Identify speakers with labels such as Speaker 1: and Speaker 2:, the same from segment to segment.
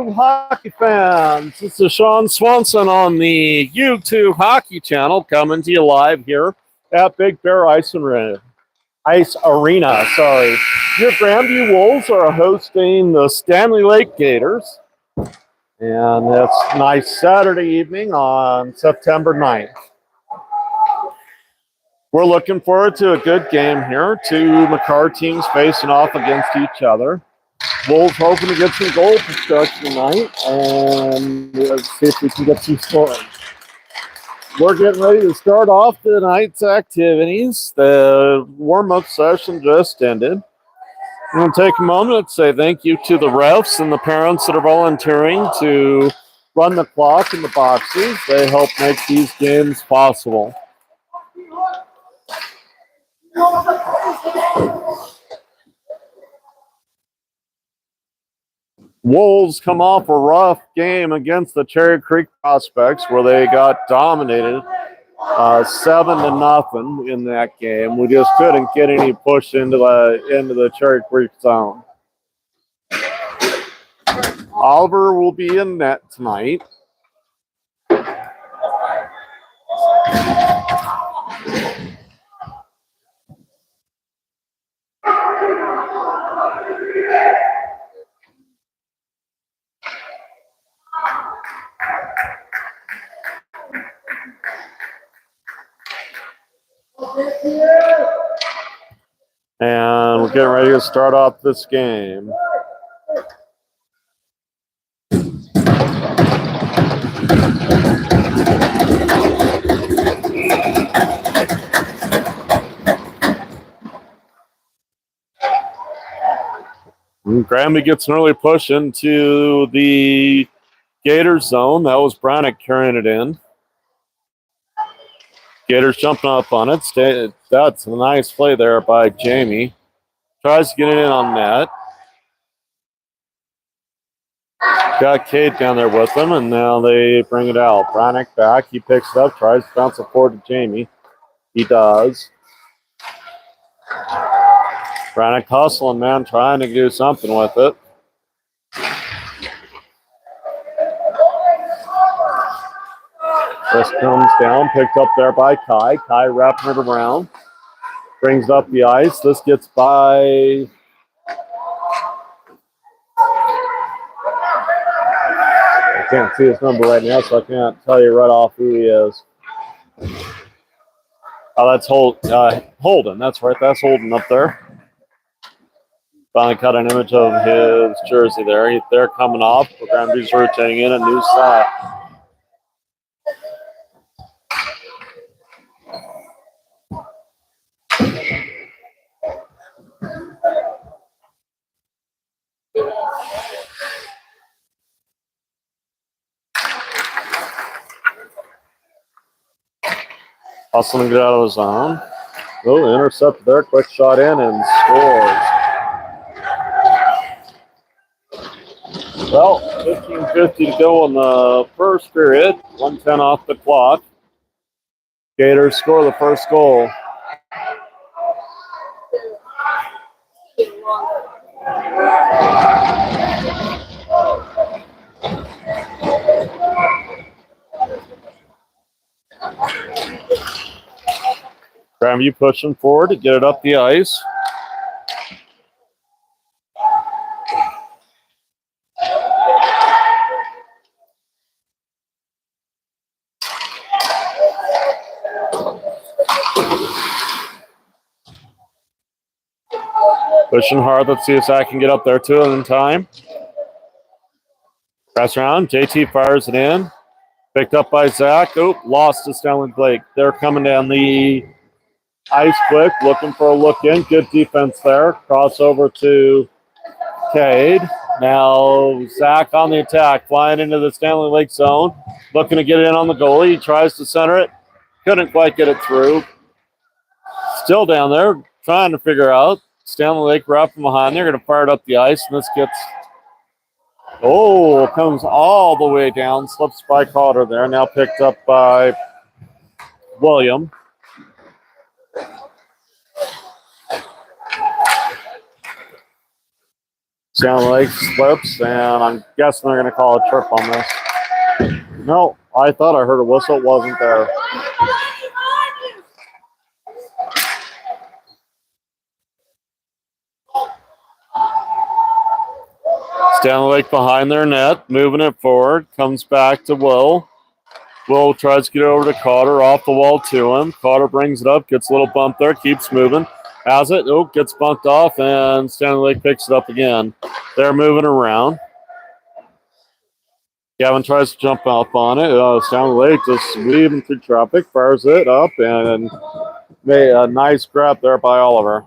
Speaker 1: YouTube hockey fans. This is Sean Swanson on the YouTube hockey channel coming to you live here at Big Bear Ice Arena. Your Grandview Wolves are hosting the Standley Lake Gators. And it's a nice Saturday evening on September 9th. We're looking forward to a good game here. Two Makar teams facing off against each other. Wolves hoping to get some goal production tonight, and let's see if we can get some scoring. We're getting ready to start off tonight's activities. The warm-up session just ended. I'm going to take a moment to say thank you to the refs and the parents that are volunteering to run the clock in the boxes. They help make these games possible. Wolves come off a rough game against the Cherry Creek Prospects where they got dominated 7-0 in that game. We just couldn't get any push into the Cherry Creek zone. Oliver will be in net tonight. And we're getting ready to start off this game. Grandview gets an early push into the Gators zone. That was Branick carrying it in. Gators jumping up on it. That's a nice play there by Jamie. Tries to get it in on net. Got Cade down there with them, and now they bring it out. Branick back. He picks it up, tries to bounce it forward to Jamie. He does. Branick hustling, man, trying to do something with it. This comes down, picked up there by Kai. Kai wrapping it around. Brings up the ice. This gets by... I can't see his number right now, so I can't tell you right off who he is. Oh, that's Holden. That's right. That's Holden up there. Finally cut an image of his jersey there. They're coming off. Grandview's rotating in a new set. Hustling to get out of the zone. Oh, intercepted there. Quick shot in and scores. Well, 15:50 to go in the first period. 1:10 off the clock. Gators score the first goal. Grandview pushing forward to get it up the ice. Pushing hard. Let's see if Zach can get up there too in time. Press around. JT fires it in. Picked up by Zach. Oh, lost to Standley Blake. They're coming down the ice quick, looking for a look in. Good defense there. Crossover to Cade. Now Zach on the attack, flying into the Standley Lake zone. Looking to get it in on the goalie. He tries to center it. Couldn't quite get it through. Still down there, trying to figure out. Standley Lake right from behind. They're going to fire it up the ice, and this gets... Oh, comes all the way down. Slips by Carter there. Now picked up by William. Stanley Lake slips, and I'm guessing they're going to call a trip on this. No, I thought I heard a whistle. It wasn't there. Stanley Lake behind their net, moving it forward, comes back to Will. Will tries to get over to Carter, off the wall to him. Carter brings it up, gets a little bump there, keeps moving. Has it, gets bumped off, and Standley Lake picks it up again. They're moving around. Gavin tries to jump up on it. Standley Lake just weaving through traffic, fires it up, and made a nice grab there by Oliver.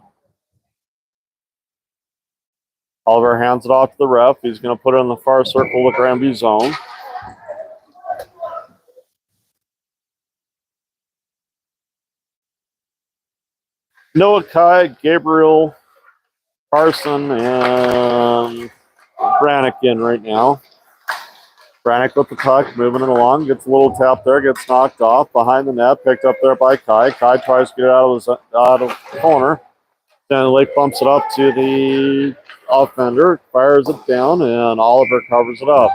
Speaker 1: Oliver hands it off to the ref. He's going to put it in the far circle of the Grandview zone. Noah Kai, Gabriel, Carson, and Brannick in right now. Brannick with the puck, moving it along, gets a little tap there, gets knocked off behind the net, picked up there by Kai. Kai tries to get it out of the corner. Standley Lake bumps it up to the offender, fires it down, and Oliver covers it up.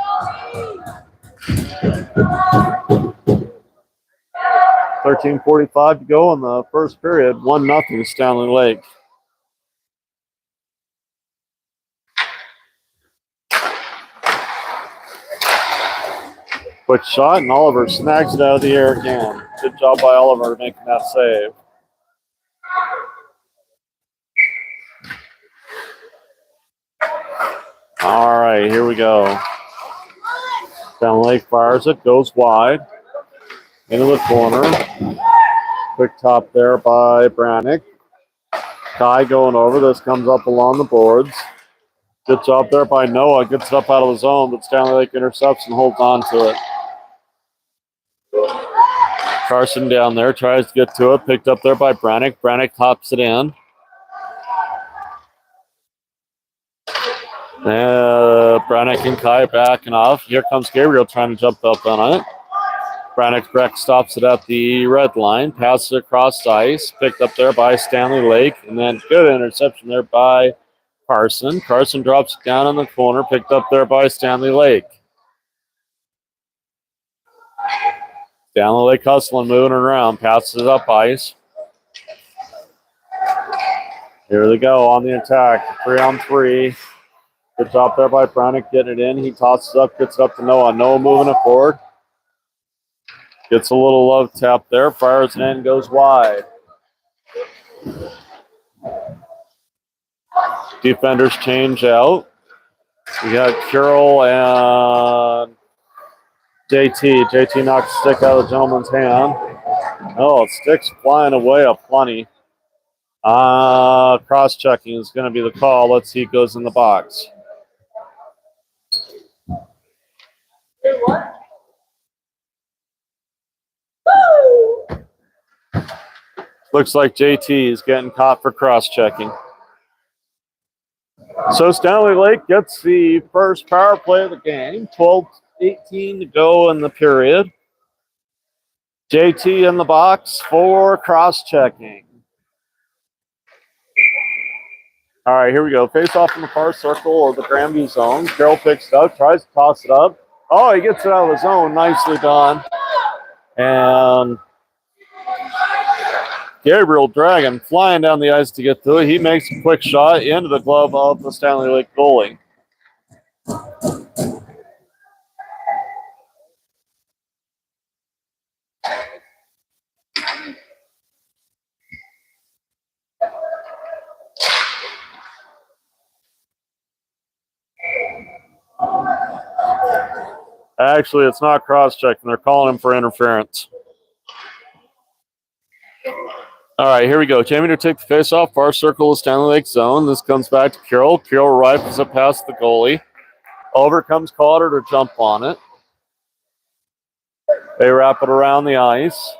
Speaker 1: 13:45 to go in the first period. 1-0 Stanley Lake. Quick shot, and Oliver snags it out of the air again. Good job by Oliver making that save. All right, here we go. Stanley Lake fires it, goes wide. Into the corner. Quick top there by Brannick. Kai going over. This comes up along the boards. Good job there by Noah. Gets it up out of the zone, but Stanley Lake intercepts and holds on to it. Carson down there tries to get to it. Picked up there by Brannick. Brannick hops it in. Brannick and Kai backing off. Here comes Gabriel trying to jump up on it. Brannick stops it at the red line. Passes it across the ice. Picked up there by Stanley Lake. And then good interception there by Carson. Carson drops it down in the corner. Picked up there by Stanley Lake. Stanley Lake hustling, moving around. Passes it up ice. Here they go on the attack. 3-on-3. Good job there by Brannick getting it in. He tosses it up, gets it up to Noah. Noah moving it forward. Gets a little love tap there. Fires it in, goes wide. Defenders change out. We got Carroll and JT. JT knocks the stick out of the gentleman's hand. Oh, stick's flying away a plenty. Cross-checking is going to be the call. Let's see who goes in the box. Looks like JT is getting caught for cross-checking. So Stanley Lake gets the first power play of the game. 12:18 to go in the period. JT in the box for cross-checking. All right, here we go. Face off in the far circle of the Grandview zone. Carroll picks it up, tries to toss it up. Oh, he gets it out of the zone. Nicely done. And Gabriel Dragon flying down the ice to get to it. He makes a quick shot into the glove of the Stanley Lake goalie. Actually, it's not cross-checking. They're calling him for interference. All right, here we go. Jamie to take the face-off. Far circle of Stanley Lake zone. This comes back to Carroll. Carroll rifles it past the goalie. Over comes Carter to jump on it. They wrap it around the ice.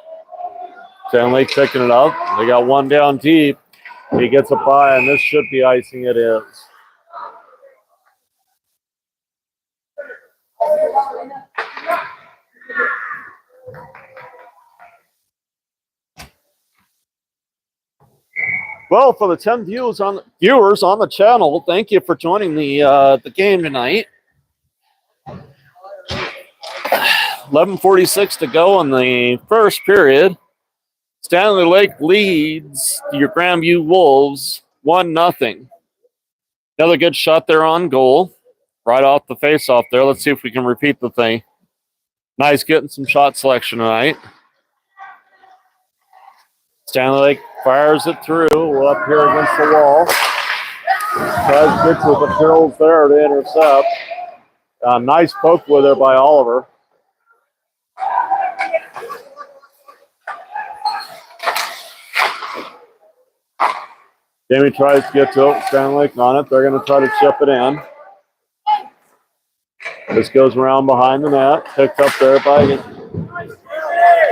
Speaker 1: Stanley Lake picking it up. They got one down deep. He gets it by, and this should be icing. It is. Well, for the 10 viewers on the channel, thank you for joining the game tonight. 11:46 to go in the first period. Standley Lake leads your Grandview Wolves 1-0. Another good shot there on goal, right off the face-off there. Let's see if we can repeat the thing. Nice getting some shot selection tonight. Standley Lake fires it through. We're up here against the wall. Tries to get to the Girls there to intercept. Nice poke with her by Oliver. Jamie tries to get to it. Standley Lake on it. They're going to try to chip it in. This goes around behind the net. Picked up there by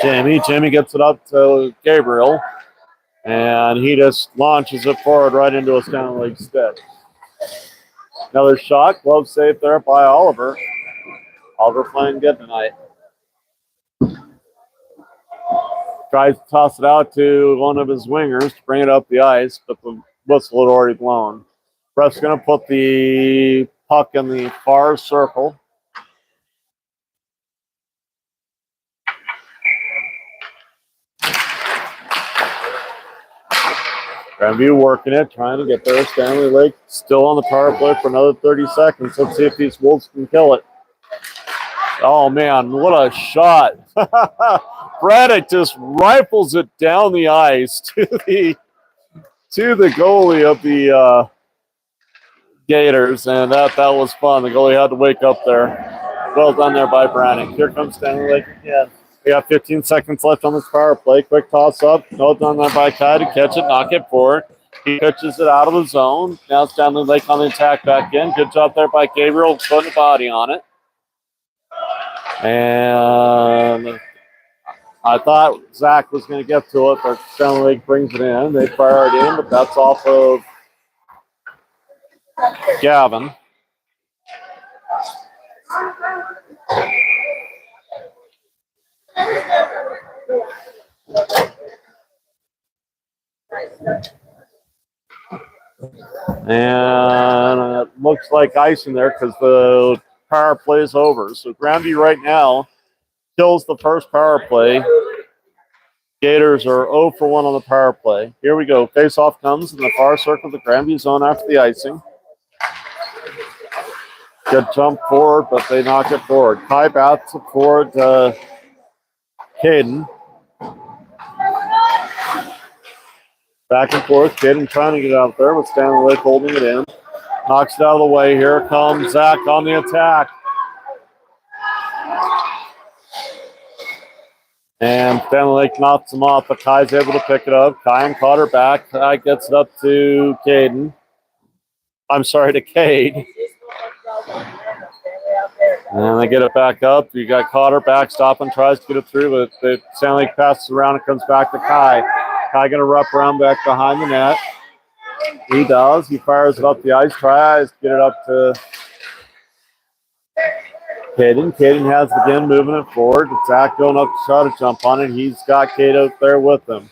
Speaker 1: Jamie. Jamie gets it up to Gabriel. And he just launches it forward right into a Standley Lake stick. Another shot. Glove save there by Oliver. Oliver playing good tonight. Tries to toss it out to one of his wingers to bring it up the ice, but the whistle had already blown. Ref's going to put the puck in the far circle. Grandview working it, trying to get there. Standley Lake still on the power play for another 30 seconds. Let's see if these Wolves can kill it. Oh, man, what a shot. Braddock just rifles it down the ice to the goalie of the Gators, and that was fun. The goalie had to wake up there. Well done there by Braddock. Here comes Standley Lake again. We got 15 seconds left on this power play. Quick toss up. Well done there by Kai to catch it, knock it forward. He pitches it out of the zone. Now Standley Lake on the attack back in. Good job there by Gabriel putting a body on it. And I thought Zach was going to get to it, but Standley Lake brings it in. They fire it in, but that's off of Gavin. And it looks like icing there because the power play is over. So Grandview right now kills the first power play. Gators are 0 for 1 on the power play. Here we go. Face-off comes in the far circle of the Grandview zone after the icing. Good jump forward, but they knock it forward. Kai bats it forward to Caden. Back and forth. Caden trying to get out there, but Standley Lake holding it in. Knocks it out of the way. Here comes Zach on the attack. And Standley Lake knocks him off, but Kai's able to pick it up. Kai and Cotter back. Kai gets it up to Caden. I'm sorry, to Cade. And they get it back up. You got Cotter backstopping, tries to get it through, but Standley Lake passes around and comes back to Kai. Kai going to wrap around back behind the net. He does. He fires it up the ice, tries to get it up to Caden. Caden has it again, moving it forward. Zach going up to try to jump on it. He's got Cade out there with him.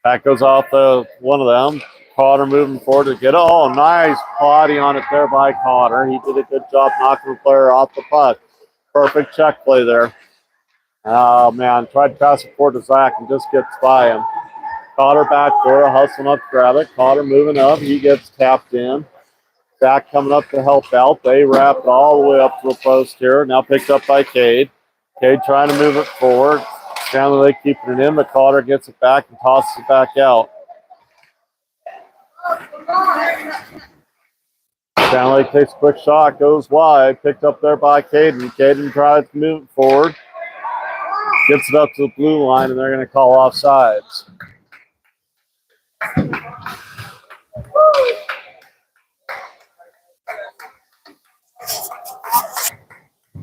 Speaker 1: That goes off one of them. Cotter moving forward to get it. Oh, nice body on it there by Cotter. He did a good job knocking the player off the puck. Perfect check play there. Oh, man. Tried to pass it forward to Zach and just gets by him. Cotter back for it, hustling up to grab it. Cotter moving up. He gets tapped in. Zach coming up to help out. They wrap it all the way up to the post here. Now picked up by Cade. Cade trying to move it forward. Standley Lake keeping it in, but Cotter gets it back and tosses it back out. Standley Lake takes a quick shot, goes wide, picked up there by Caden. Caden tries to move it forward. Gets it up to the blue line, and they're going to call offsides.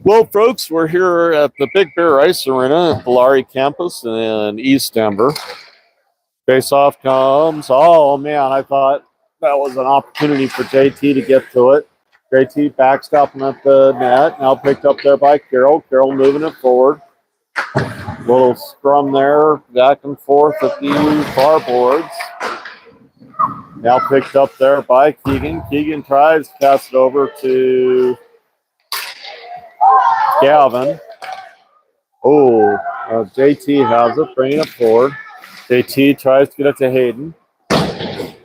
Speaker 1: Well, folks, we're here at the Big Bear Ice Arena at the Laurie campus in East Denver. Face-off comes. Oh, man, I thought that was an opportunity for JT to get to it. JT backstopping at the net. Now picked up there by Carroll. Carroll moving it forward. Little scrum there, back and forth at the far boards. Now picked up there by Keegan. Keegan tries to pass it over to Gavin. Oh, JT has it, bringing it forward. JT tries to get it to Hayden.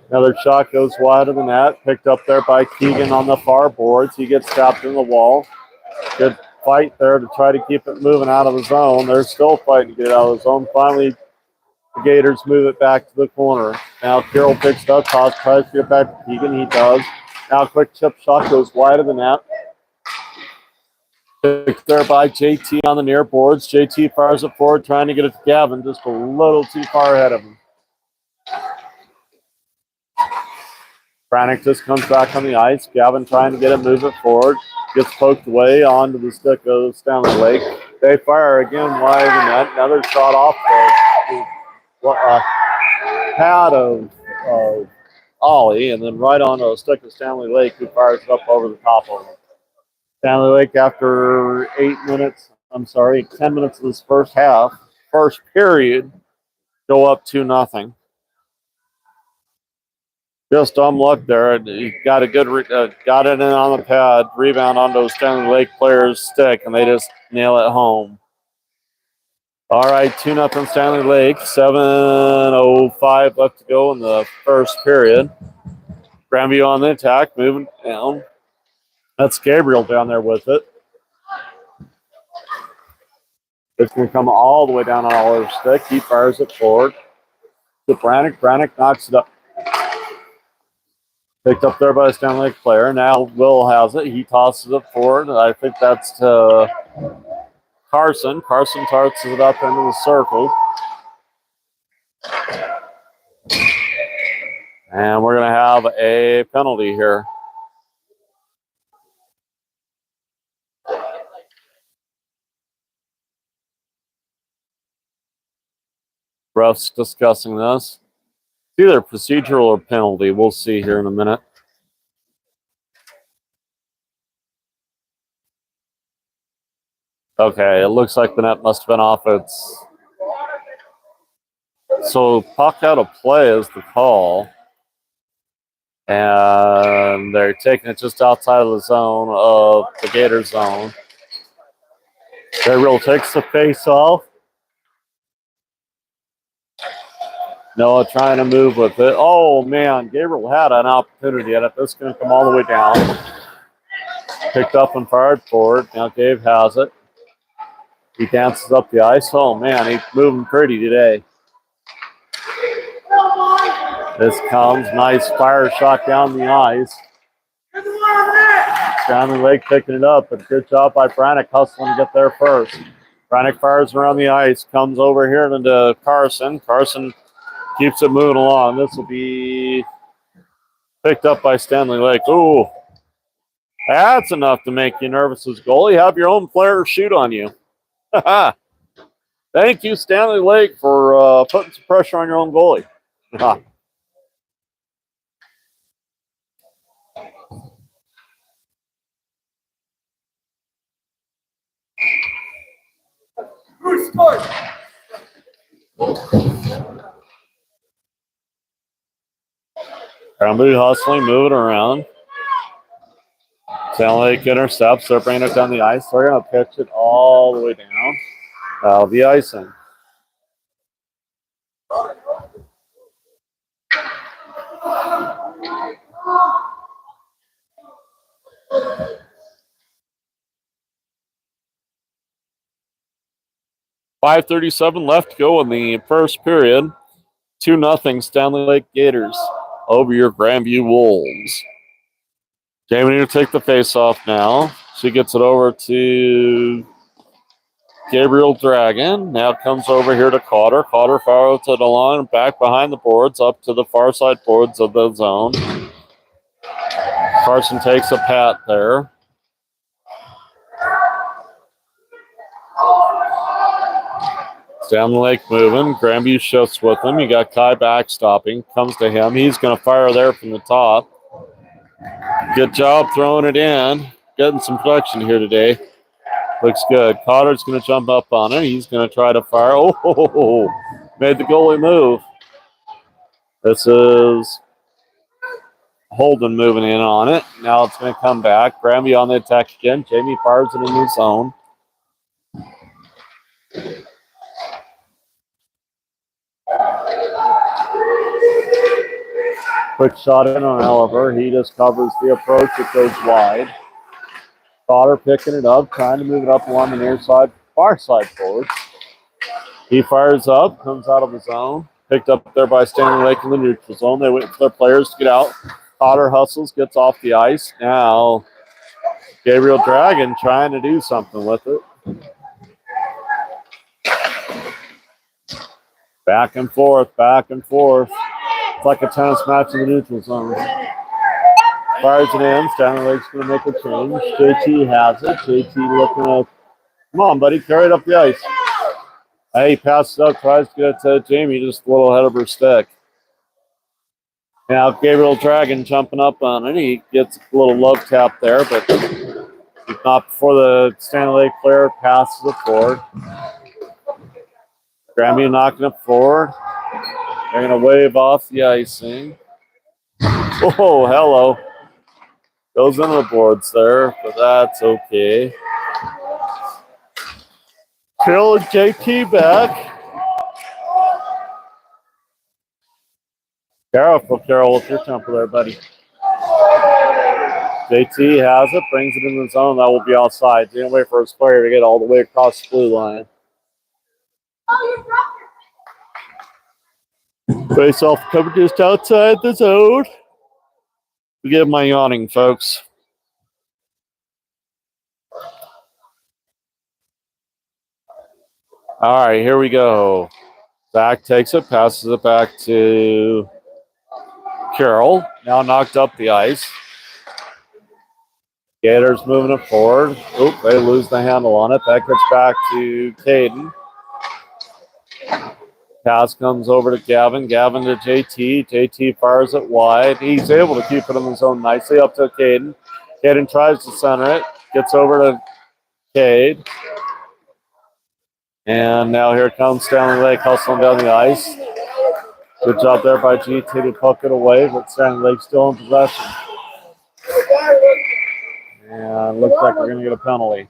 Speaker 1: Another shot goes wide of the net. Picked up there by Keegan on the far boards. He gets tapped in the wall. Good fight there to try to keep it moving out of the zone. They're still fighting to get it out of the zone. Finally, the Gators move it back to the corner. Now Carroll picks it up. Toss tries to get back to Keegan. He does. Now a quick chip shot goes wide of the net. Picked there by JT on the near boards. JT fires it forward, trying to get it to Gavin, just a little too far ahead of him. Brannick just comes back on the ice. Gavin trying to get it, move it forward. Gets poked away onto the stick of Standley Lake. They fire again wide of the net. Another shot off the pad of Ollie, and then right onto a stick of Standley Lake, who fires it up over the top of him. Standley Lake, after 10 minutes of this first period, go up 2-0. Just on luck there. He got a good got it in on the pad, rebound onto a Standley Lake player's stick, and they just nail it home. All right, 2-0 Standley Lake. 7:05 left to go in the first period. Grandview on the attack, moving down. That's Gabriel down there with it. It's going to come all the way down on Oliver's stick. He fires it forward to Brannick. Brannick knocks it up. Picked up there by a Standley Lake player. Now Will has it. He tosses it forward. I think that's to Carson. Carson tosses it up into the circle. And we're going to have a penalty here. Refs discussing this. It's either procedural or penalty. We'll see here in a minute. Okay, it looks like the net must have been off its. So puck out of play is the call. And they're taking it just outside of the zone of the Gator zone. Gabriel takes the face off. Noah trying to move with it. Oh, man, Gabriel had an opportunity at it. This is going to come all the way down. Picked up and fired forward. Now Dave has it. He dances up the ice. Oh, man, he's moving pretty today. This comes. Nice fire shot down the ice. Standley Lake picking it up, but good job by Brannick hustling to get there first. Brannick fires around the ice, comes over here into Carson. Carson keeps it moving along. This will be picked up by Standley Lake. Ooh, that's enough to make you nervous as goalie. Have your own player shoot on you. Thank you, Standley Lake, for putting some pressure on your own goalie.
Speaker 2: Who scored?
Speaker 1: Grandview hustling, moving around. Standley Lake intercepts. They're bringing it down the ice. They're going to pitch it all the way down. The icing. .537 left to go in the first period. 2-0 Standley Lake Gators over your Grandview Wolves. Jamie to take the face-off now. She gets it over to Gabriel Dragon. Now comes over here to Cotter. Cotter fires it along, back behind the boards, up to the far side boards of the zone. Carson takes a pat there. Down the lake moving. Grandview shifts with him. You got Kai backstopping. Comes to him. He's going to fire there from the top. Good job throwing it in. Getting some production here today. Looks good. Cotter's going to jump up on it. He's going to try to fire. Oh, made the goalie move. This is Holden moving in on it. Now it's going to come back. Grandview on the attack again. Jamie fires it in his zone. Quick shot in on Oliver. He just covers the approach. It goes wide. Potter picking it up, trying to move it up along the near side, far side forward. He fires up, comes out of his zone. Picked up there by Standley Lake in the neutral zone. They wait for their players to get out. Potter hustles, gets off the ice. Now Gabriel Dragon trying to do something with it. Back and forth, back and forth. It's like a tennis match in the neutral zone. Fires it in. Standley Lake's going to make a change. JT has it. JT looking up. Come on, buddy. Carry it up the ice. Hey, he passes it up, tries to get it to Jamie, just a little ahead of her stick. Now Gabriel Dragon jumping up on it. He gets a little love tap there, but not before the Standley Lake player passes it forward. Grandview knocking it forward. They're going to wave off the icing. Oh, hello. Goes into the boards there, but that's okay. Carol and JT back. Carol, what's your temper there, buddy? JT has it, brings it in the zone. That will be outside. He's going to wait for his player to get all the way across the blue line. Face off cover just outside the zone. Forgive my yawning, folks. All right, here we go. Zach takes it, passes it back to Carroll. Now knocked up the ice. Gators moving it forward. Oop, they lose the handle on it. That gets back to Caden. Pass comes over to Gavin. Gavin to JT. JT fires it wide. He's able to keep it in the zone nicely up to Caden. Caden tries to center it. Gets over to Cade. And now here comes Standley Lake hustling down the ice. Good job there by GT to puck it away, but Standley Lake still in possession. And looks like we're going to get a penalty.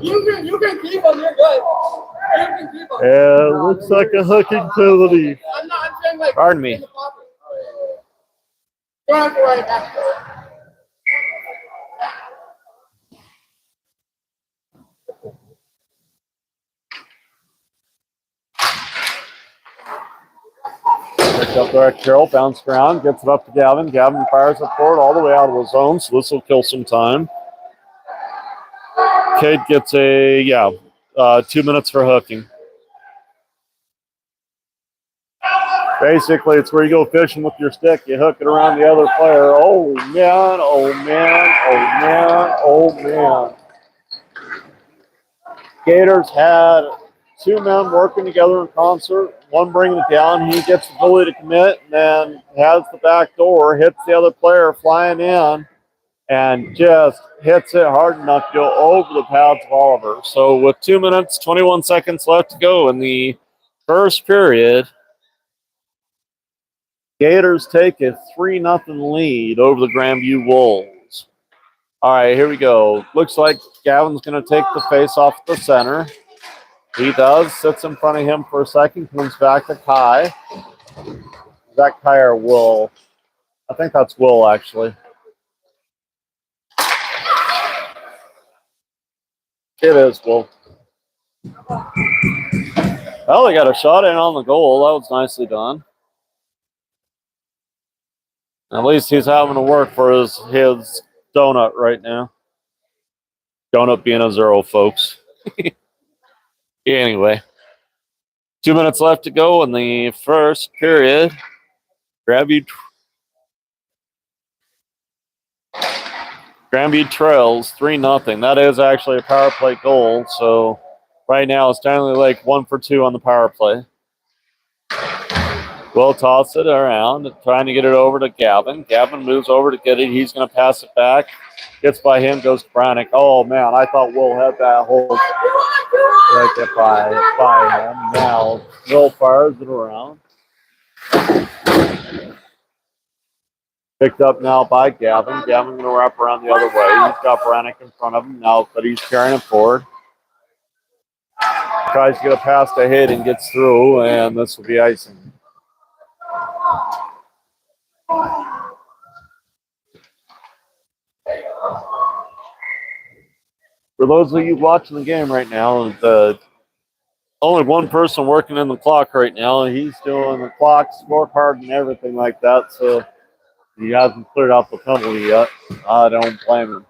Speaker 2: You can keep on your good. You can keep on.
Speaker 1: Yeah, it looks like a hooking penalty.
Speaker 2: I'm saying like.
Speaker 1: Pardon me.
Speaker 2: You don't have to write it back.
Speaker 1: Picked up there at Carroll, bounced around, gets it up to Gavin. Gavin fires it forward all the way out of the zone, so this will kill some time. Cade gets 2 minutes for hooking. Basically, it's where you go fishing with your stick. You hook it around the other player. Oh, man, oh, man, oh, man, oh, man. Gators had two men working together in concert. One bringing it down. He gets the goalie to commit and then has the back door, hits the other player flying in, and just hits it hard enough to go over the pads of Oliver. So with 2 minutes, 21 seconds left to go in the first period, Gators take a 3-0 lead over the Grandview Wolves. All right, here we go. Looks like Gavin's going to take the face off the center. He does. Sits in front of him for a second. Comes back to Kai. Is that Kai or Will? I think that's Will, actually. It is Will. Well, they got a shot in on the goal. That was nicely done. At least he's having to work for his donut right now. Donut being a 0, folks. Anyway, 2 minutes left to go in the first period. Grandview trails 3-0. That is actually a power play goal. So right now, Standley Lake 1 for 2 on the power play. Will toss it around, trying to get it over to Gavin. Gavin moves over to get it. He's going to pass it back. Gets by him, goes to Branick. Oh, man, I thought Will had that hold right there by him. Now, Will fires it around. Picked up now by Gavin. Gavin going to wrap around the other way. He's got Brannick in front of him now, but he's carrying it forward. Tries to get a pass to hit and gets through, and this will be icing. For those of you watching the game right now, the only one person working in the clock right now, and he's doing the clock, scorecard, and everything like that, so he hasn't cleared out the penalty yet. I don't blame him.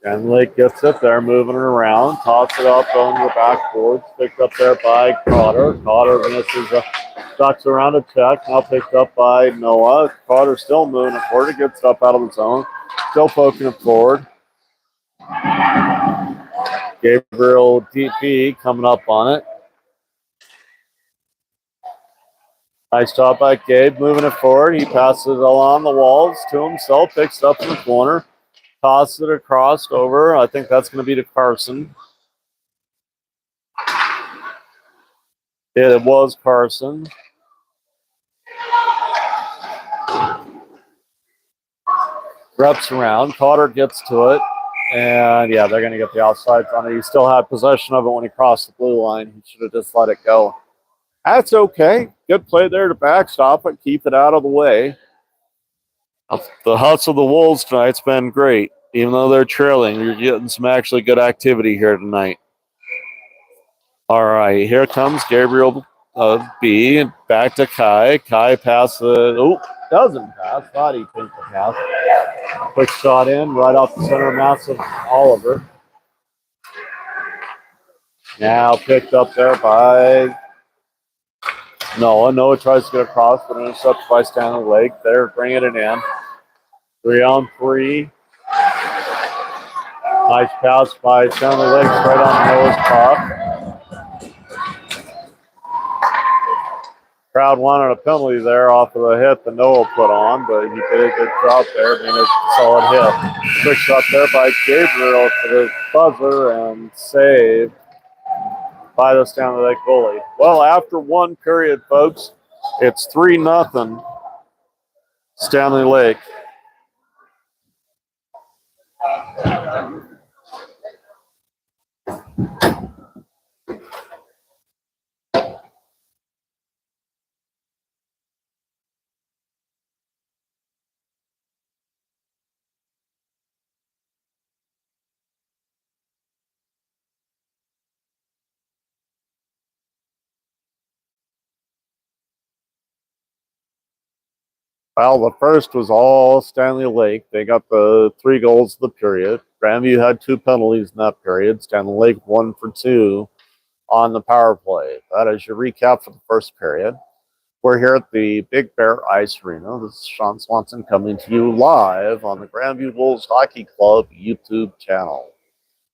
Speaker 1: Standley gets it there, moving it around, toss it up on the backboard, picked up there by Carter. Carter misses, ducks around a check, now picked up by Noah. Carter still moving it forward, it gets up out of the zone, still poking it forward. Gabriel DP coming up on it. Nice job by Gabe, moving it forward. He passes it along the walls to himself, picks it up in the corner, tosses it across over. I think that's going to be to Carson. It was Carson. Reps around. Carter gets to it. And, yeah, they're going to get the outsides on it. He still had possession of it when he crossed the blue line. He should have just let it go. That's okay. Good play there to backstop it, keep it out of the way. The hustle of the Wolves tonight's been great. Even though they're trailing, you're getting some actually good activity here tonight. All right, here comes Gabriel B. Back to Kai. Kai passes. Oh, doesn't pass. Thought he took the pass. Quick shot in, right off the center mass of Oliver. Now picked up there by Noah. Noah tries to get across, but intercepted by Stanley Lake. They're bringing it in. 3-on-3. Nice pass by Stanley Lake right on Noah's top. Crowd wanted a penalty there off of the hit that Noah put on, but he did a good job there. I mean, it's a solid hit. Quick shot there by Gabriel for the buzzer and saved by the Standley Lake goalie. Well, after one period, folks, it's 3-0 Standley Lake. Well, the first was all Stanley Lake. They got the 3 goals of the period. Grandview had 2 penalties in that period. Stanley Lake 1 for 2 on the power play. That is your recap for the first period. We're here at the Big Bear Ice Arena. This is Sean Swanson coming to you live on the Grandview Wolves Hockey Club YouTube channel.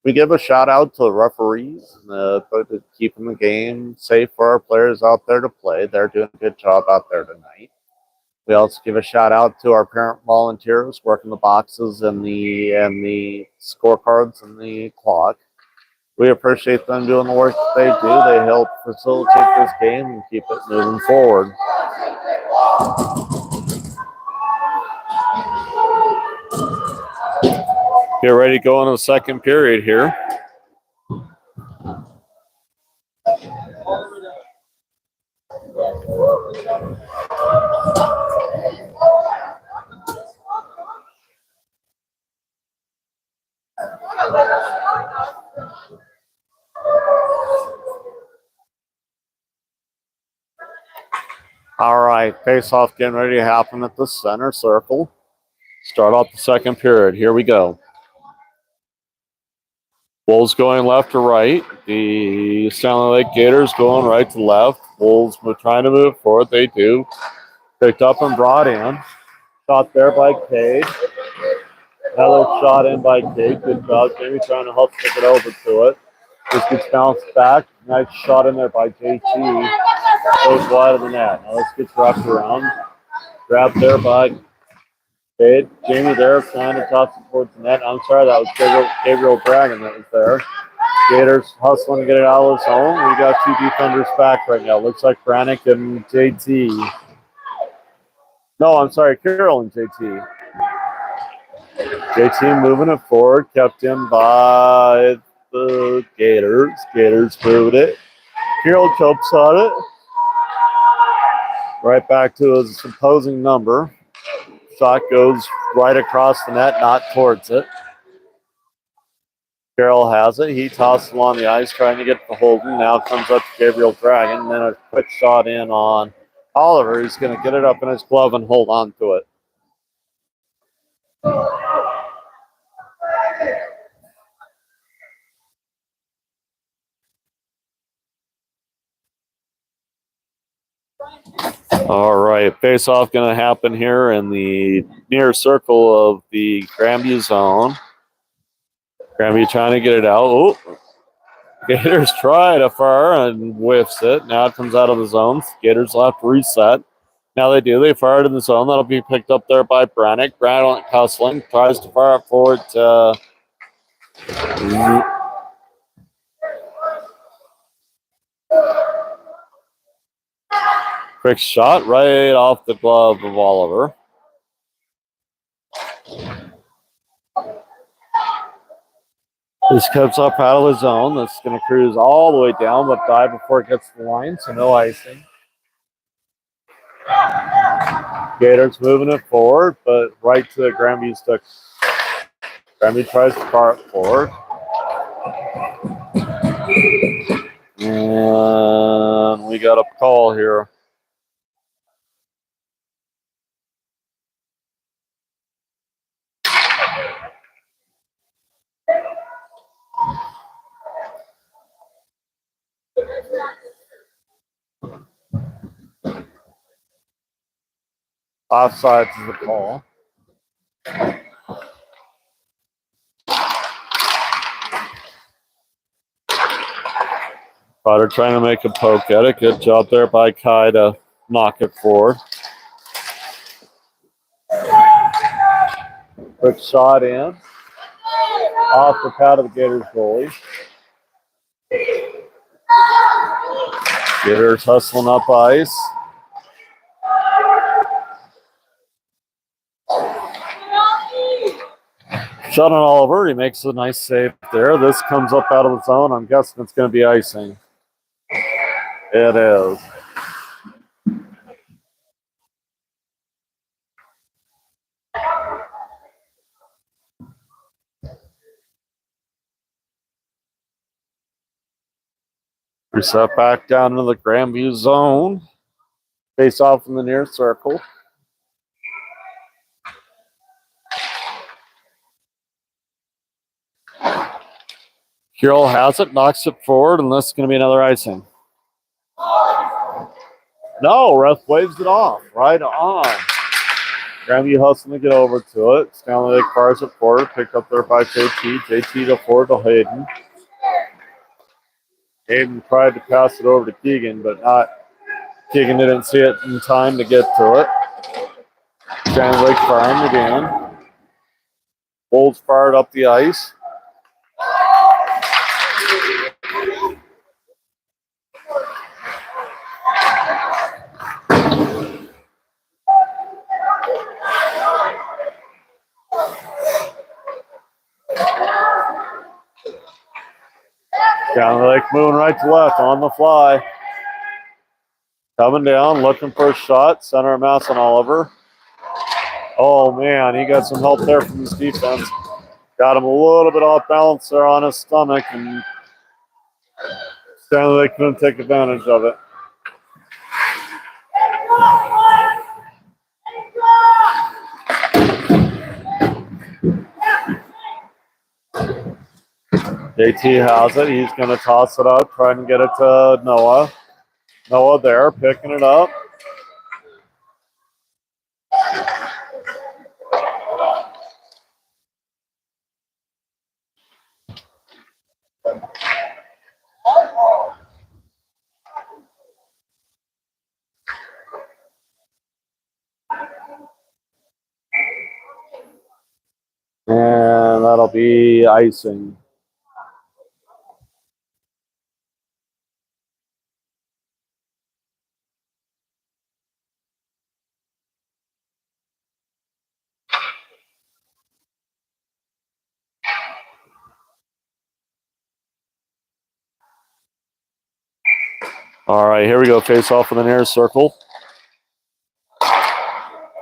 Speaker 1: We give a shout out to the referees for keeping the game safe for our players out there to play. They're doing a good job out there tonight. We also give a shout out to our parent volunteers working the boxes and the scorecards and the clock. We appreciate them doing the work that they do. They help facilitate this game and keep it moving forward. Get ready to go into the second period here. All right, face-off getting ready to happen at the center circle. Start off the second period. Here we go. Wolves going left to right. The Standley Lake Gators going right to left. Wolves were trying to move forward. They do. Picked up and brought in. Shot there by Cade. Another shot in by Cade. Good job. Jamie trying to help take it over to it. This gets bounced back. Nice shot in there by JT. Goes wide of the net. Now this gets wrapped around. Grabbed there by Cade. Jamie there trying to toss it towards the net. I'm sorry, that was Gabriel Dragon that was there. Gators hustling to get it out of the zone. We got two defenders back right now. Looks like Brannick and JT. No, I'm sorry, Carroll and JT. JT moving it forward, kept in by the Gators. Gators moved it. Carroll jumps on it. Right back to his opposing number. Shot goes right across the net, not towards it. Carroll has it. He tosses along the ice, trying to get the Holden. Now comes up to Gabriel Dragon. Then a quick shot in on Oliver. He's going to get it up in his glove and hold on to it. All right, face-off going to happen here in the near circle of the Grandview zone. Grandview trying to get it out. Oh, Gators try to fire and whiffs it. Now it comes out of the zone. Gators left reset. Now they do. They fire it in the zone. That'll be picked up there by Brannick. Brannick hustling. Tries to fire it forward to quick shot right off the glove of Oliver. This comes up out of the zone. That's going to cruise all the way down, but dive before it gets to the line, so no icing. Gators moving it forward, but right to the Grandview stick. Grandview tries to fire it forward. And we got a call here. Offside is the call. Potter trying to make a poke at it. Good job there by Kai to knock it forward. Quick shot in. Off the pad of the Gators goalie. Gators hustling up ice. Shot on Oliver. He makes a nice save there. This comes up out of the zone. I'm guessing it's going to be icing. It is. Reset back down into the Grandview zone. Face off in the near circle. Carroll has it, knocks it forward, and this is going to be another icing. No, ref waves it off. Right on. Grandview hustling to get over to it. Standley fires it forward, picked up there by JT. JT to forward to Hayden. Hayden tried to pass it over to Keegan, but not. Keegan didn't see it in time to get to it. Standley firing again. Bulls fired up the ice. Down the lake, moving right to left on the fly. Coming down, looking for a shot. Center mass on Oliver. Oh, man, he got some help there from his defense. Got him a little bit off balance there on his stomach, and Standley couldn't take advantage of it. JT has it. He's going to toss it up, trying to get it to Noah. Noah there, picking it up. And that'll be icing. All right, here we go. Face off in the near circle.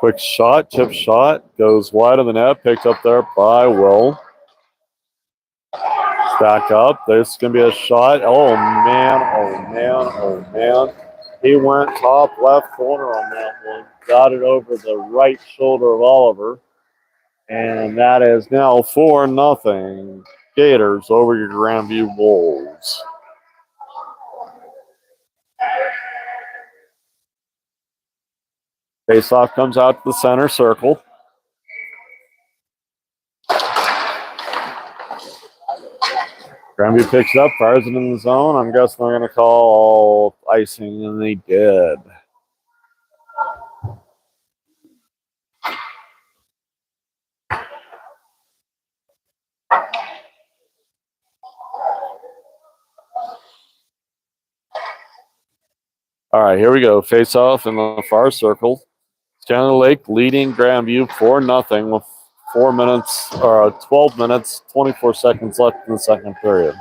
Speaker 1: Quick shot, chip shot, goes wide of the net, picked up there by Will. Stack up. There's going to be a shot. Oh, man, oh, man, oh, man. He went top left corner on that one. Got it over the right shoulder of Oliver. And that is now 4-0. Gators over your Grandview Wolves. Faceoff comes out to the center circle. Grandview picks it up, fires it in the zone. I'm guessing they're going to call icing, and they did. All right, here we go. Face off in the far circle. Standley Lake leading Grandview 4-0 with 12 minutes, 24 seconds left in the second period.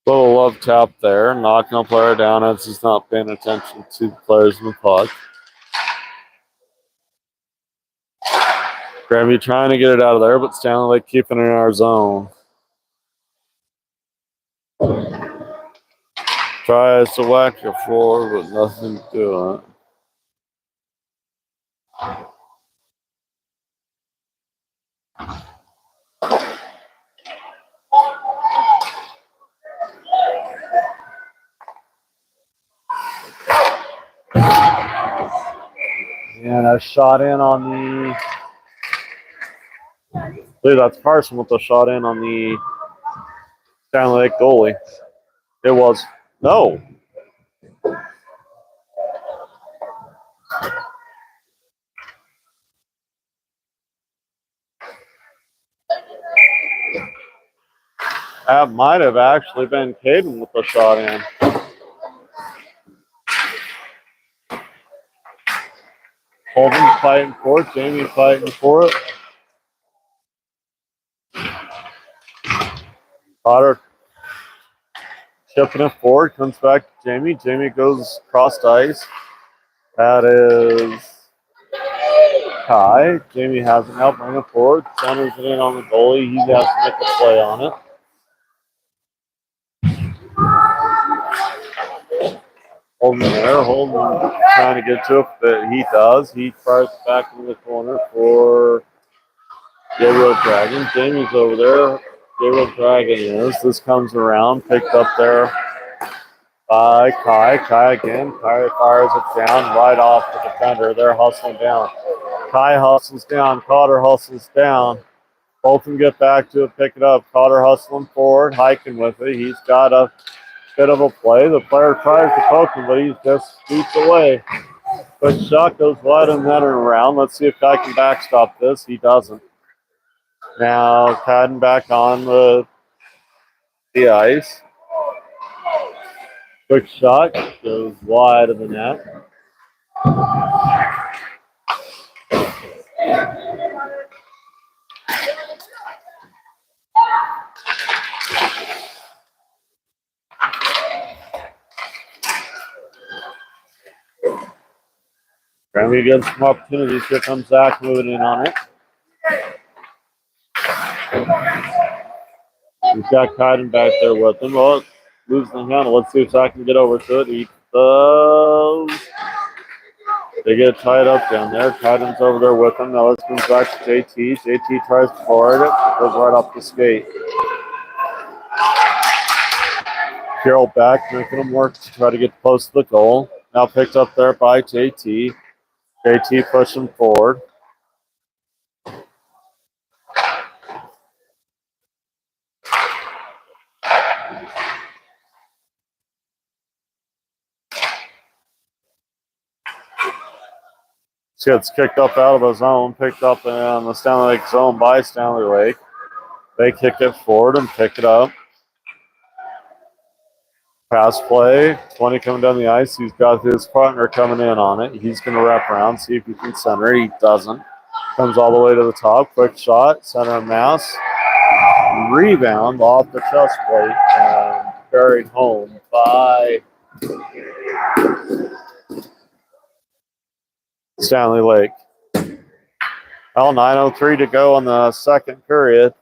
Speaker 1: Little love tap there, knocking a player down as he's not paying attention to the players in the puck. Grandview trying to get it out of there, but Standley Lake keeping it in our zone. Tries to whack it forward, but nothing doing it. And a shot in on the... I believe that's Carson with the shot in on the Standley Lake goalie. It was. No. That might have actually been Caden with the shot in. Holden fighting for it. Jamie fighting for it. Potter chipping it forward. Comes back to Jamie. Jamie goes cross ice. That is Kai. Jamie has an out, bring it forward. Centers it in on the goalie. He has to make a play on it. Holden there. Holden trying to get to it, but he does. He fires it back into the corner for Gabriel Dragon. Jamie's over there. Gabriel Dragon is. This comes around. Picked up there by Kai. Kai again. Kai fires it down right off the defender. They're hustling down. Kai hustles down. Cotter hustles down. Both of them get back to it, pick it up. Cotter hustling forward, hiking with it. He's got a bit of a play. The player tries to poke him, but he just scoots away. But shot goes wide and then around. Let's see if Kai can backstop this. He doesn't. Now Cadden back on the ice. Quick shot goes wide of the net. Grandview gets some opportunities. Here comes Zach moving in on it. He's got Kyden back there with him. Well, losing the handle. Let's see if Zach can get over to it. He does. They get tied up down there. Kyden's over there with him. Now let's move back to JT. JT tries to forward it. It goes right off the skate. Carroll back, making him work to try to get close to the goal. Now picked up there by JT. JT pushing forward. Gets kicked up out of his zone, picked up in the Standley Lake zone by Standley Lake. They kick it forward and pick it up. Pass play, 20 coming down the ice. He's got his partner coming in on it. He's going to wrap around, see if he can center. He doesn't. Comes all the way to the top. Quick shot, center mass. Rebound off the chest plate. And carried home by Stanley Lake. Well, 9:03 to go in the second period.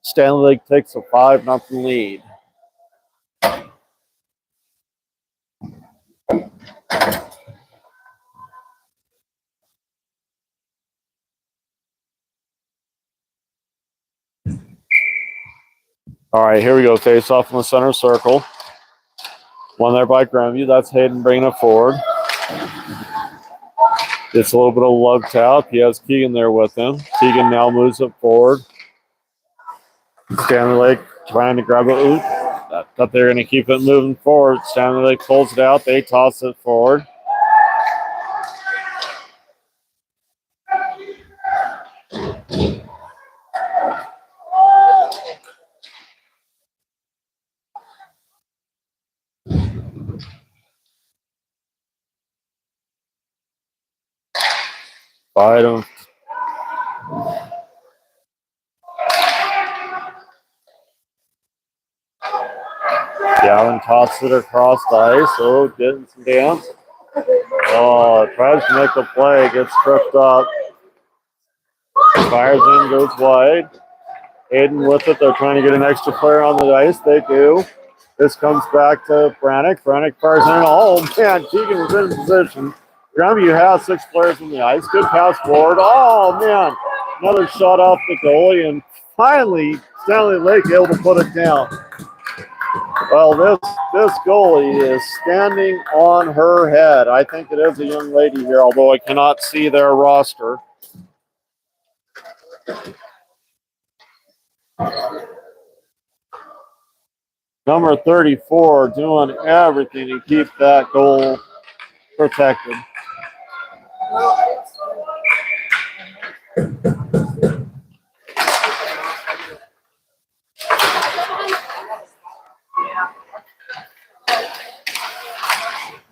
Speaker 1: Stanley Lake takes a 5-0 lead. All right, here we go. Face off in the center circle. One there by Grandview. That's Hayden bringing it forward. It's a little bit of lug tap. He has Keegan there with him. Keegan now moves it forward. Stanley Lake trying to grab it. Ooh, thought they were going to keep it moving forward. Stanley Lake pulls it out. They toss it forward. Fight him. Gavin tosses it across the ice. Oh, getting some dance. Oh, tries to make a play. Gets tripped up. Fires in, goes wide. Hayden with it. They're trying to get an extra player on the ice. They do. This comes back to Brannick. Brannick fires in. Oh, man. Keegan was in position. Grandview has 6 players on the ice. Good pass forward. Oh, man. Another shot off the goalie. And finally, Stanley Lake able to put it down. Well, this goalie is standing on her head. I think it is a young lady here, although I cannot see their roster. Number 34 doing everything to keep that goal protected.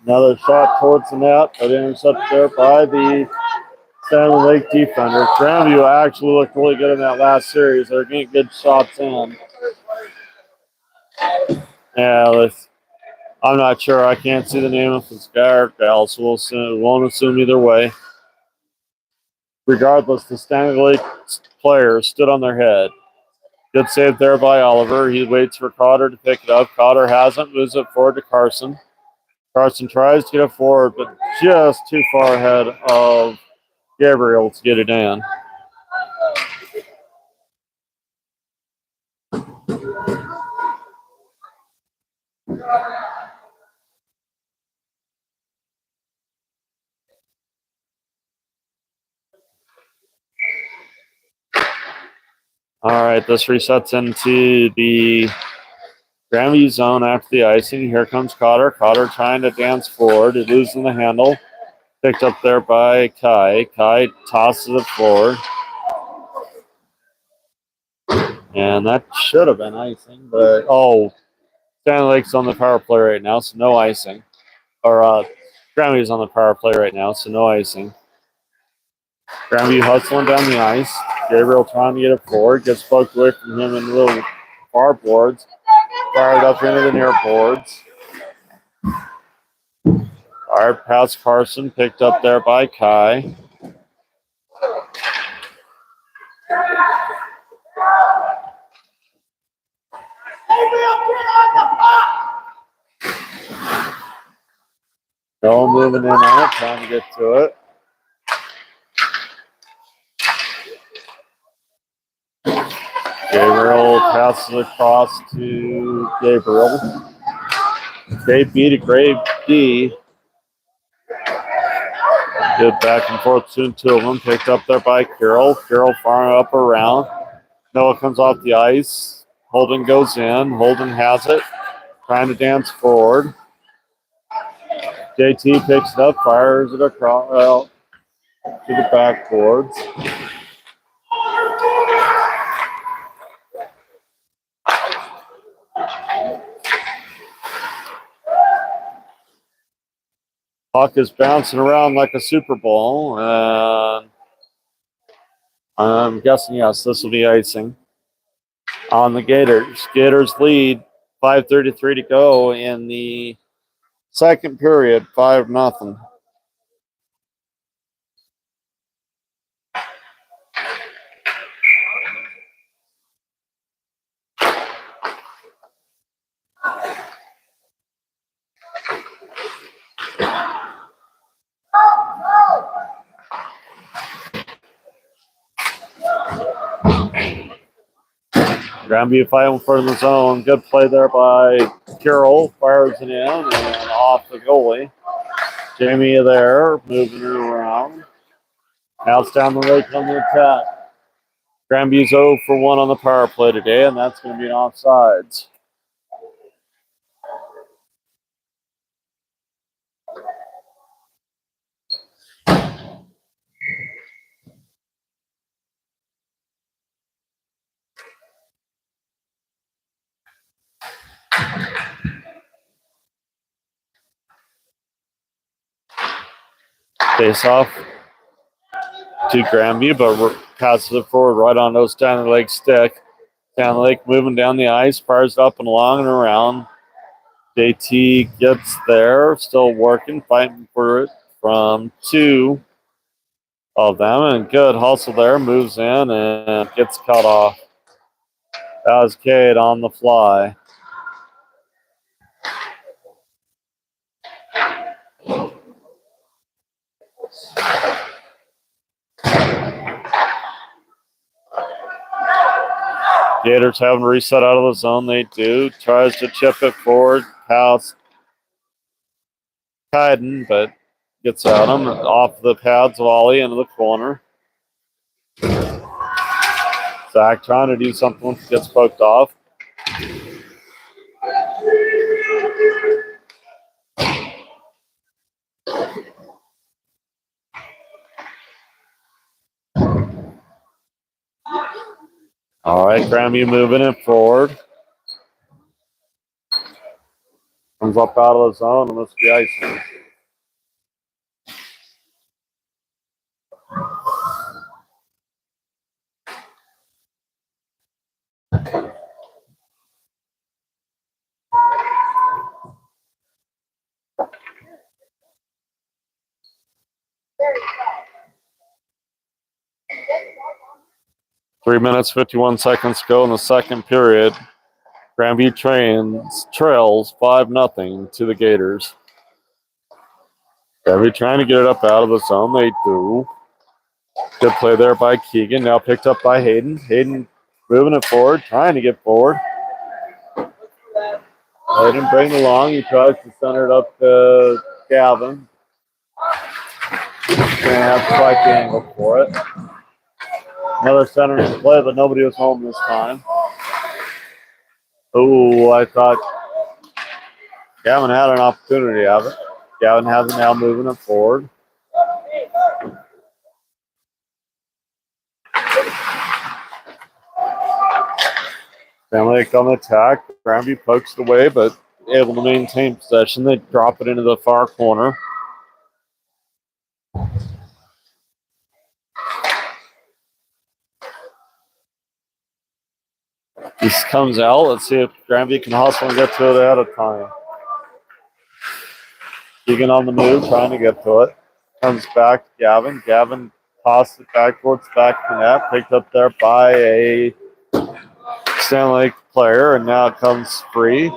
Speaker 1: Another shot towards the net, but intercepted there by the Stanley Lake defender. Grandview actually looked really good in that last series. They're getting good shots in. Yeah, I'm not sure. I can't see the name of this guy or gal, so won't assume either way. Regardless, the Standley Lake players stood on their head. Good save there by Oliver. He waits for Cotter to pick it up. Cotter hasn't. Moves it forward to Carson. Carson tries to get it forward, but just too far ahead of Gabriel to get it in. All right, this resets into the Grandview zone after the icing. Here comes Cotter. Cotter trying to dance forward. He losing the handle. Picked up there by Kai. Kai tosses it forward. And that should have been icing, but Stanley Lake's on the power play right now, so no icing. Or Grandview's on the power play right now, so no icing. Grandview hustling down the ice. Gabriel trying to get it forward. Gets poked away from him in the little far boards. Fired up into the near boards. Fired past Carson. Picked up there by Kai. No moving in on it. Trying to get to it. Gabriel passes across to Gabriel. Grade B to grade D. Good back and forth between two of them. Picked up there by Carroll. Carroll firing up around. Noah comes off the ice. Holden goes in. Holden has it. Trying to dance forward. JT picks it up, fires it across to the backboards. Puck is bouncing around like a Super Bowl, and I'm guessing, yes, this will be icing on the Gators. Gators lead 5:33 to go in the second period. 5-0. Grandview fighting for the zone. Good play there by Carroll. Fires it in and off the goalie. Jamie there, moving it around. Now it's down the lake on the attack. Grandview's 0 for 1 on the power play today, and that's going to be an offsides. Face off to Grandview, but passes it forward right on those Standley Lake stick. Standley Lake moving down the ice, fires up and along and around. JT gets there, still working, fighting for it from 2 of them, and good hustle there, moves in and gets cut off. That was Cade on the fly. Gators haven't reset out of the zone. They do. Tries to chip it forward, pass Kaiden, but gets at him off the pads, volley into the corner. Zach trying to do something, gets poked off. All right, Grandview moving it forward. Comes up out of the zone and must be icing. Three minutes, 51 seconds to go in the second period. Grandview trails 5-0 to the Gators. Grandview trying to get it up out of the zone. They do. Good play there by Keegan. Now picked up by Hayden. Hayden moving it forward, trying to get forward. Hayden bring it along. He tries to center it up to Gavin. Going to have to fight the angle for it. Another center play, but nobody was home this time. Oh, I thought Gavin had an opportunity of it. Gavin has it now, moving it forward. Family on the attack. Grandview pokes it away, but able to maintain possession. They drop it into the far corner. This comes out. Let's see if Grandview can hustle and get to it at a time. Keegan on the move, trying to get to it. Comes back to Gavin. Gavin tosses it back towards the back of the net. Picked up there by a Standley player, and now it comes free.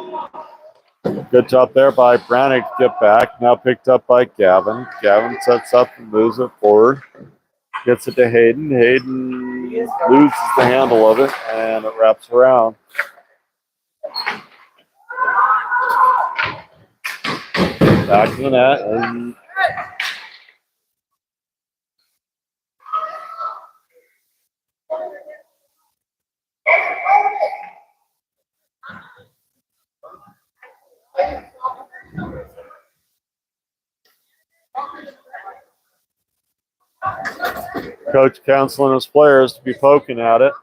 Speaker 1: Good job there by Brannick to get back. Now picked up by Gavin. Gavin sets up and moves it forward. Gets it to Hayden. Hayden loses the handle of it, and it wraps around. Back to the net. And coach counseling his players to be poking at it.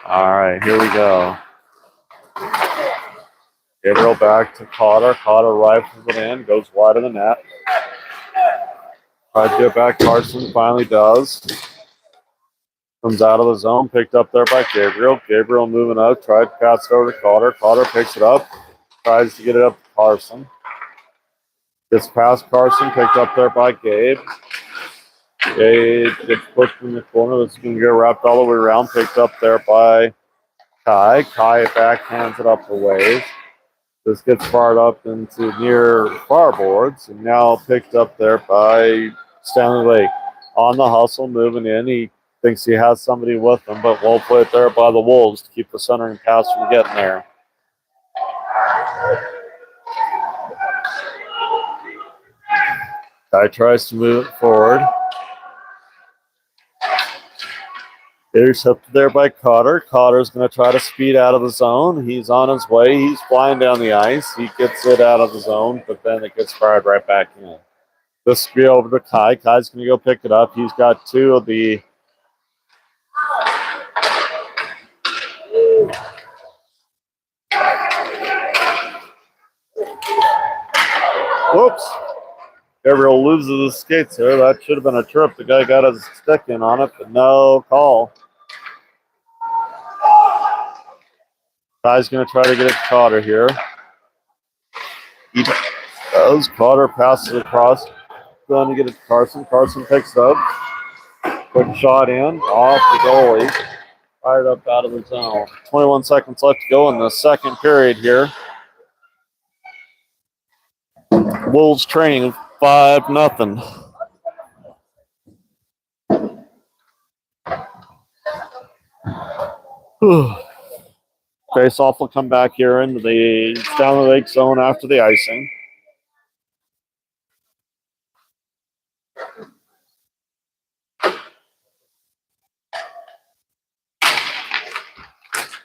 Speaker 1: All right, here we go. Gabriel back to Cotter. Cotter rifles it in, goes wide of the net. Tried to get back. Carson finally does. Comes out of the zone, picked up there by Gabriel. Gabriel moving up, tried to pass it over to Carter. Carter picks it up, tries to get it up to Carson. Gets past Carson, picked up there by Gabe. Gabe gets pushed in the corner. This is going to get wrapped all the way around, picked up there by Kai. Kai backhands it up the waves. This gets fired up into near farboards, and now picked up there by Standley Lake. On the hustle, moving in. He thinks he has somebody with him, but won't play it there by the Wolves to keep the centering pass from getting there. Guy tries to move it forward. Intercepted there by Cotter. Cotter's going to try to speed out of the zone. He's on his way. He's flying down the ice. He gets it out of the zone, but then it gets fired right back in. This will be over to Kai. Kai's going to go pick it up. He's got two of the whoops. Gabriel loses his skates there. That should have been a trip. The guy got his stick in on it, but no call. Kai's going to try to get it to Cotter here. He does. Cotter passes it across. Going to get it to Carson. Carson picks it up. Quick shot in. Off the goalie. Fired up out of the zone. 21 seconds left to go in the second period here. Wolves training 5-0. Face-off will come back here into the Stanley Lake zone after the icing.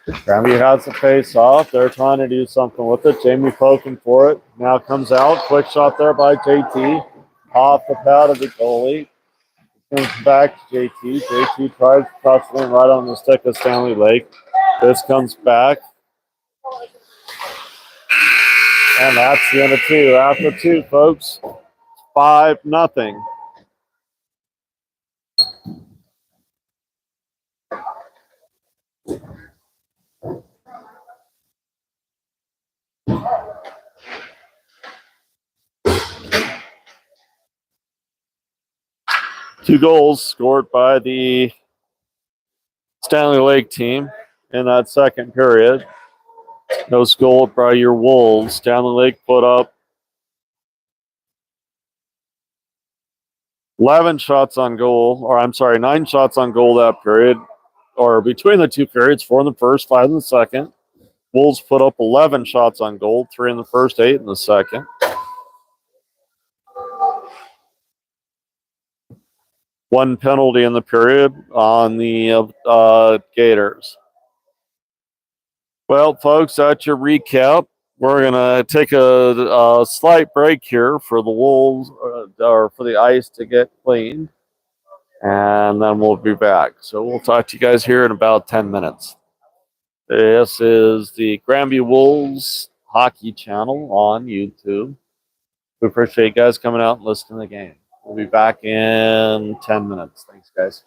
Speaker 1: Grandview has the face-off. They're trying to do something with it. Jamie poking for it. Now comes out. Quick shot there by JT. Off the pad of the goalie. Comes back to JT. JT tries to touch one right on the stick of Stanley Lake. This comes back. And that's the end of two. After two, folks, 5-0. Two goals scored by the Standley Lake team in that second period. No scored by your Wolves. Standley Lake put up 11 shots on goal, or I'm sorry, 9 shots on goal that period, or between the two periods, 4 in the first, 5 in the second. Wolves put up 11 shots on goal, 3 in the first, 8 in the second. One penalty in the period on the Gators. Well, folks, that's your recap. We're going to take a slight break here for the Wolves, or for the ice to get cleaned, and then we'll be back. So we'll talk to you guys here in about 10 minutes. This is the Grandview Wolves hockey channel on YouTube. We appreciate you guys coming out and listening to the game. We'll be back in 10 minutes. Thanks, guys.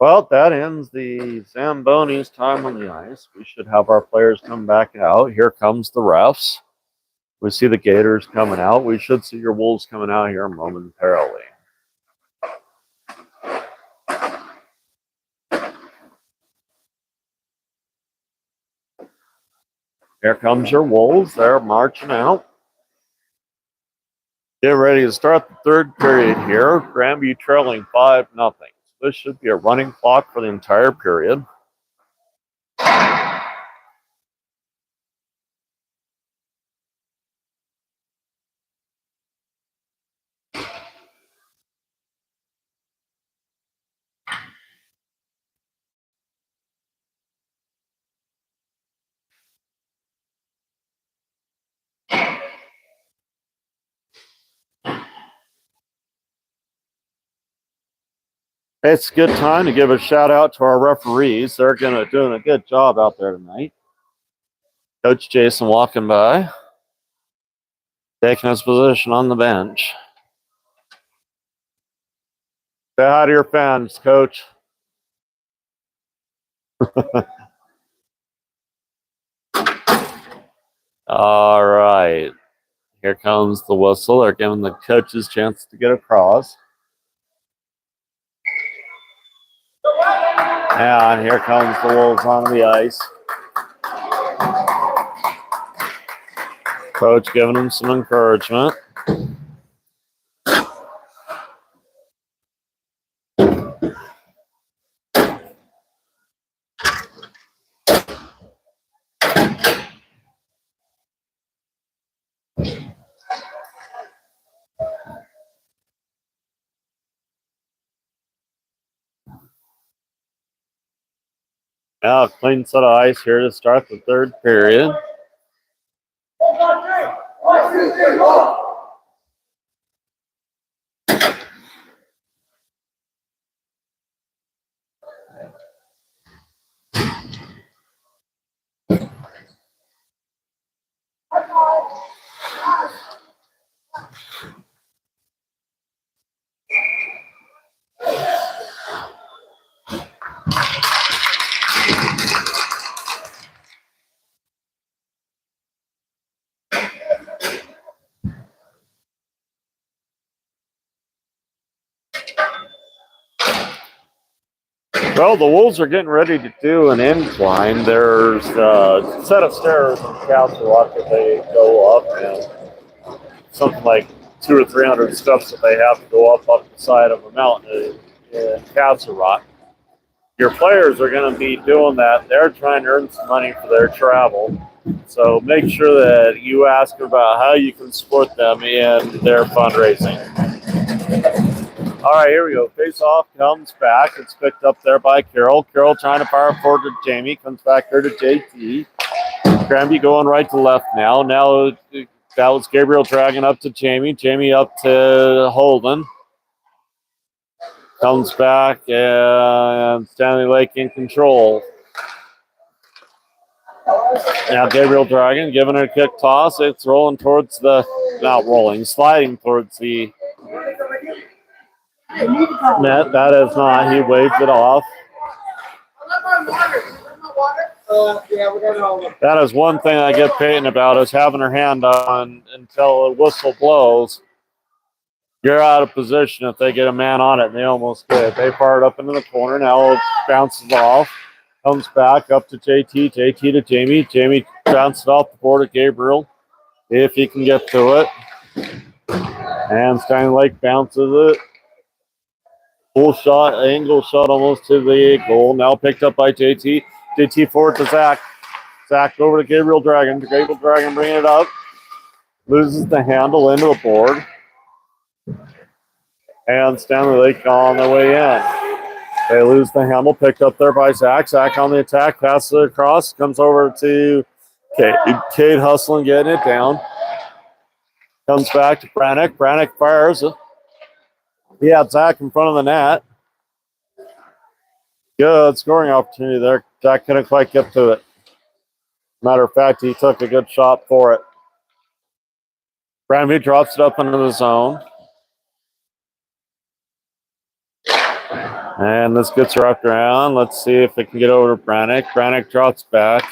Speaker 1: Well, that ends the Zamboni's time on the ice. We should have our players come back out. Here comes the refs. We see the Gators coming out. We should see your Wolves coming out here momentarily. Here comes your Wolves. They're marching out. Get ready to start the third period here. Grandview trailing 5-0. This should be a running clock for the entire period. It's a good time to give a shout out to our referees. They're doing a good job out there tonight. Coach Jason walking by, taking his position on the bench. Say hi to your fans, Coach. All right. Here comes the whistle. They're giving the coaches a chance to get across. And here comes the Wolves on the ice. Coach giving them some encouragement. Now a clean set of ice here to start the third period. Well, the Wolves are getting ready to do an incline. There's a set of stairs in Castle Rock that they go up, and something like 200 or 300 steps that they have to go up the side of a mountain in Castle Rock. Your players are going to be doing that. They're trying to earn some money for their travel. So make sure that you ask about how you can support them in their fundraising. All right, here we go. Face off comes back. It's picked up there by Carroll. Carroll trying to fire forward to Jamie. Comes back here to JT. Grandview going right to left now. Now that was Gabriel dragging up to Jamie. Jamie up to Holden. Comes back and Standley Lake in control. Now Gabriel Dragon giving it a kick toss. It's rolling towards sliding towards the net. That is not. He waved it off. That is one thing I get Peyton about, is having her hand on until a whistle blows. You're out of position if they get a man on it, and they almost did. They fired up into the corner. Now it bounces off. Comes back up to JT. JT to Jamie. Jamie bounces off the board of Gabriel. If he can get to it. And Steinlake bounces it. Full shot, angle shot almost to the goal. Now picked up by JT. JT forward to Zach. Zach over to Gabriel Dragon. Gabriel Dragon bringing it up. Loses the handle into the board. And Stanley Lake on the way in. They lose the handle, picked up there by Zach. Zach on the attack, passes it across, comes over to Cade hustling, getting it down. Comes back to Brannick. Brannick fires. He had Zach in front of the net. Good scoring opportunity there. Zach couldn't quite get to it. Matter of fact, he took a good shot for it. Grandview drops it up into the zone. And this gets wrapped around. Let's see if it can get over to Brannick. Brannick drops back.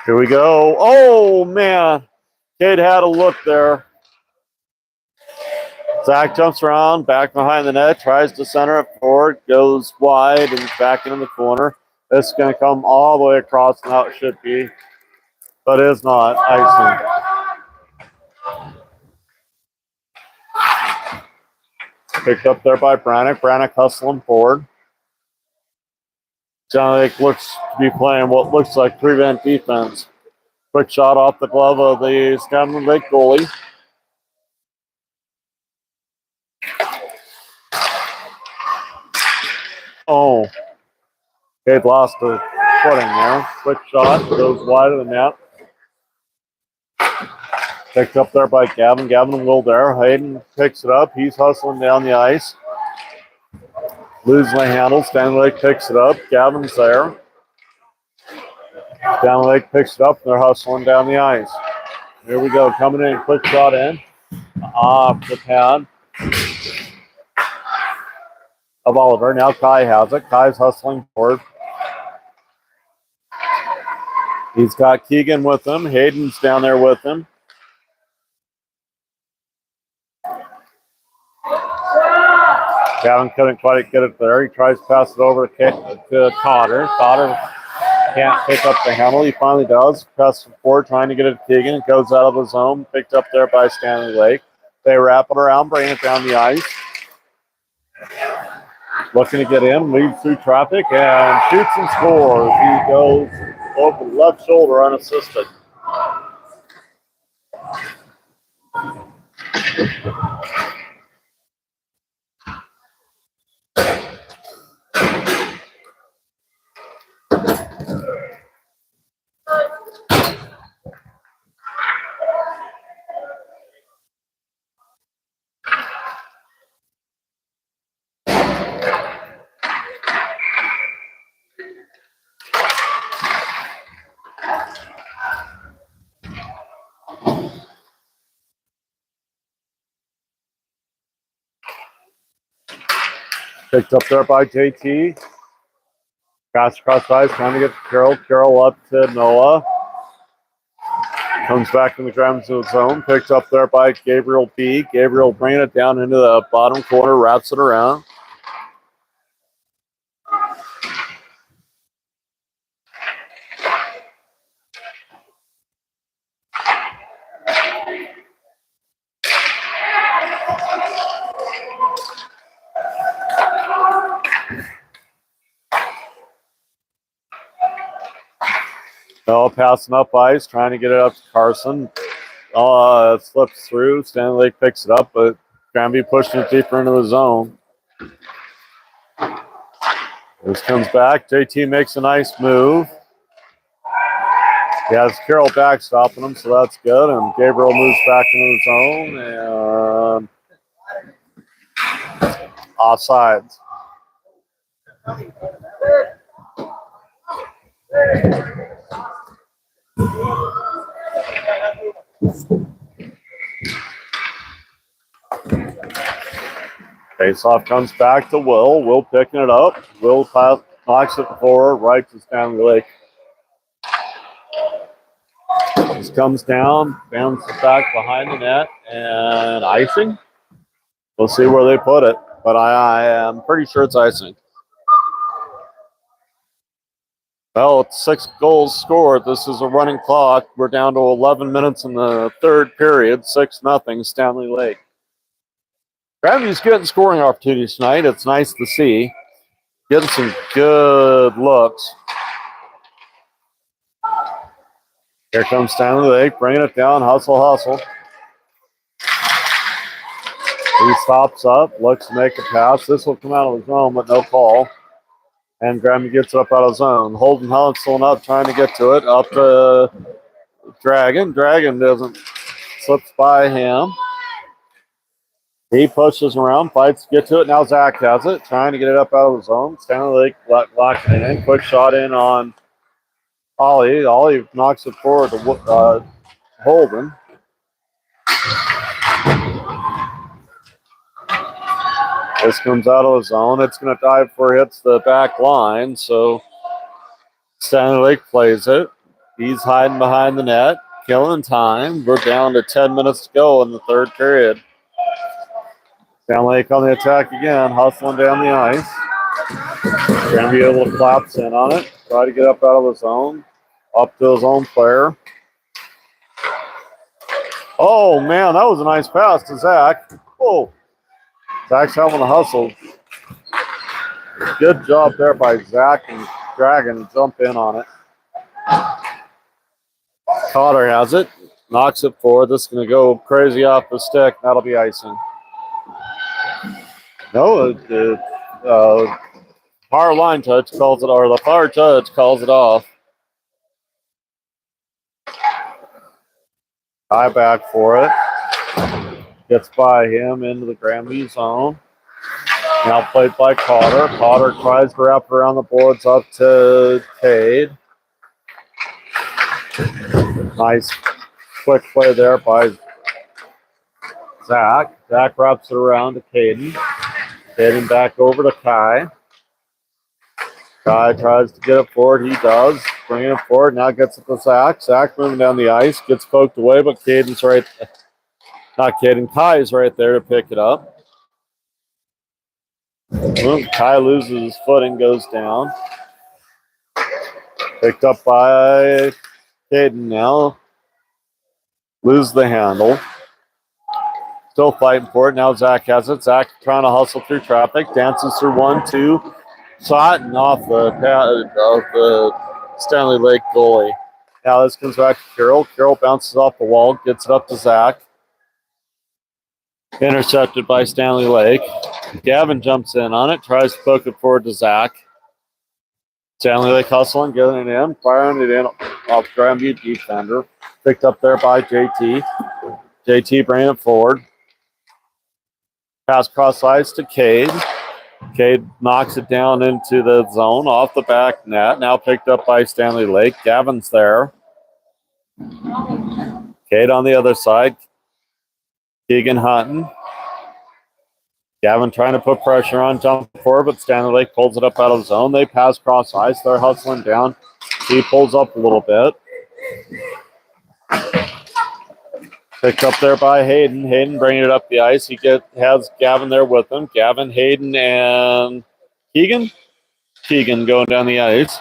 Speaker 1: Here we go. Oh, man. Kate had a look there. Zach jumps around, back behind the net, tries to center it forward, goes wide and back into the corner. This is going to come all the way across, and how it should be, but it is not. Icing. Picked up there by Brannick. Brannick hustling forward. John Lake looks to be playing what looks like prevent defense. Quick shot off the glove of the Standley Lake goalie. Oh, Kate lost the footing there. Quick shot goes wide of the net. Picked up there by Gavin. Gavin will there. Hayden picks it up. He's hustling down the ice. Loosely handled. Standley Lake picks it up. Gavin's there. Standley Lake picks it up. And they're hustling down the ice. Here we go. Coming in. Quick shot in. Off the pad of Oliver. Now Kai has it. Kai's hustling forward. He's got Keegan with him. Hayden's down there with him. Gavin couldn't quite get it there. He tries to pass it over to Cotter. Cotter can't pick up the handle. He finally does. Press forward, trying to get it to Keegan. It goes out of his zone. Picked up there by Standley Lake. They wrap it around, bring it down the ice. Looking to get in, leads through traffic, and shoots and scores. He goes over the left shoulder unassisted. Picked up there by JT. Pass across the ice, trying to get to Carroll. Carroll up to Noah. Comes back in the Grandview zone. Picked up there by Gabriel B. Gabriel bringing it down into the bottom corner, wraps it around. Noah passing up ice, trying to get it up to Carson. Slips through. Standley Lake picks it up, but Grandview pushing it deeper into the zone. This comes back. JT makes a nice move. He has Carroll back stopping him, so that's good. And Gabriel moves back into the zone. And offsides. Faceoff comes back to Will. Will picking it up. Will knocks it forward, right to Standley Lake. This comes down, bounces back behind the net, and icing. We'll see where they put it, but I am pretty sure it's icing. Well, it's 6 goals scored. This is a running clock. We're down to 11 minutes in the third period, 6-0, Standley Lake. Grandview's getting scoring opportunities tonight. It's nice to see. Getting some good looks. Here comes Standley Lake, bringing it down, hustle. He stops up, looks to make a pass. This will come out of his zone, but no call. And Grandview gets up out of zone. Holden hustling up, trying to get to it. Up to Dragon. Dragon doesn't, slips by him. He pushes around, fights to get to it. Now Zach has it, trying to get it up out of the zone. Standley Lake locking it in. Quick shot in on Ollie knocks it forward to Holden. This comes out of the zone. It's going to dive before it hits the back line. So Standley plays it. He's hiding behind the net, killing time. We're down to 10 minutes to go in the third period. Standley on the attack again, hustling down the ice. Grandview able to collapse in on it. Try to get up out of the zone. Up to his own player. Oh, man, that was a nice pass to Zach. Oh, Zach's having a hustle. Good job there by Zach and Dragon jump in on it. Cotter has it. Knocks it forward. This is going to go crazy off the stick. That'll be icing. No, the far line touch calls it, or the far touch calls it off. High back for it. Gets by him into the Grandview zone. Now played by Cotter. Cotter tries to wrap around the boards up to Cade. Nice quick play there by Zach. Zach wraps it around to Caden. Caden back over to Kai. Kai tries to get it forward. He does. Bringing it forward. Now gets it to Zach. Zach moving down the ice. Gets poked away, but Caden's right. Not Caden. Kai's right there to pick it up. Kai loses his footing, goes down. Picked up by Caden now. Lose the handle. Still fighting for it. Now Zach has it. Zach trying to hustle through traffic. Dances through 1-2. Shot and off the Standley Lake goalie. Now this comes back to Carroll. Carroll bounces off the wall. Gets it up to Zach. Intercepted by Standley Lake. Gavin jumps in on it. Tries to poke it forward to Zach. Standley Lake hustling, getting it in. Firing it in off Grandview defender. Picked up there by JT. JT bringing it forward. Pass cross ice to Cade. Cade knocks it down into the zone off the back net. Now picked up by Standley Lake. Gavin's there. Cade on the other side. Keegan hunting. Gavin trying to put pressure on, jump forward, but Standley Lake pulls it up out of the zone. They pass cross ice. They're hustling down. He pulls up a little bit. Picked up there by Hayden. Hayden bringing it up the ice. He has Gavin there with him. Gavin, Hayden, and Keegan. Keegan going down the ice.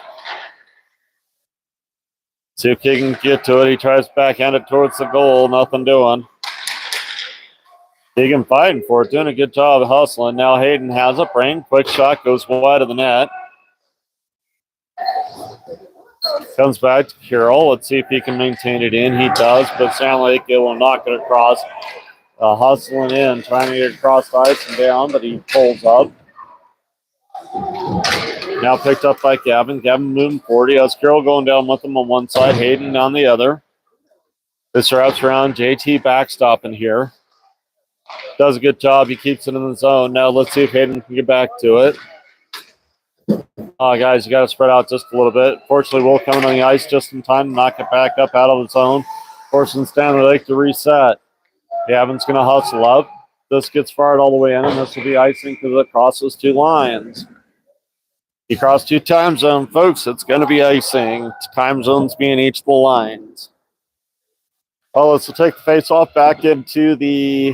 Speaker 1: See if Keegan can get to it. He tries to backhand it towards the goal. Nothing doing. Keegan fighting for it. Doing a good job of hustling. Now Hayden has it. Brain. Quick shot. Goes wide of the net. Comes back to Carroll. Let's see if he can maintain it in. He does, but Standley Lake will knock it across. Hustling in, trying to get across the ice and down, but he pulls up. Now picked up by Gavin. Gavin moving forward. He has Carroll going down with him on one side, Hayden on the other. This wraps around. JT backstopping here. Does a good job. He keeps it in the zone. Now let's see if Hayden can get back to it. Guys, you got to spread out just a little bit. Fortunately, Will coming on the ice just in time to knock it back up out of the zone. Forcing Standley Lake to reset. Gavin's going to hustle up. This gets fired all the way in, and this will be icing because it crosses two lines. You cross two time zones, folks. It's going to be icing. Time zones being each of the lines. Well, let's take the face-off back into the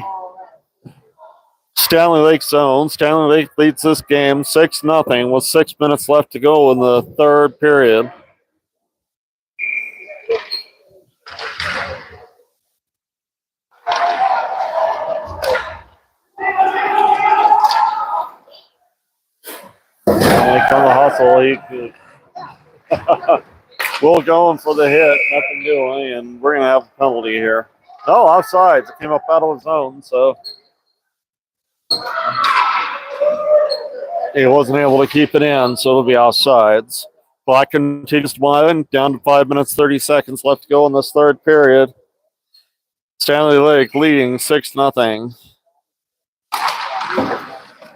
Speaker 1: Standley Lake zone. Standley Lake leads this game 6-0 with 6 minutes left to go in the third period. Like on the hustle, Will going for the hit, nothing doing, and we're going to have a penalty here. No, offsides. It came up out of the zone, so he wasn't able to keep it in, so it'll be offsides. Clock continues to wind, down to 5 minutes, 30 seconds left to go in this third period. Standley Lake leading 6-0.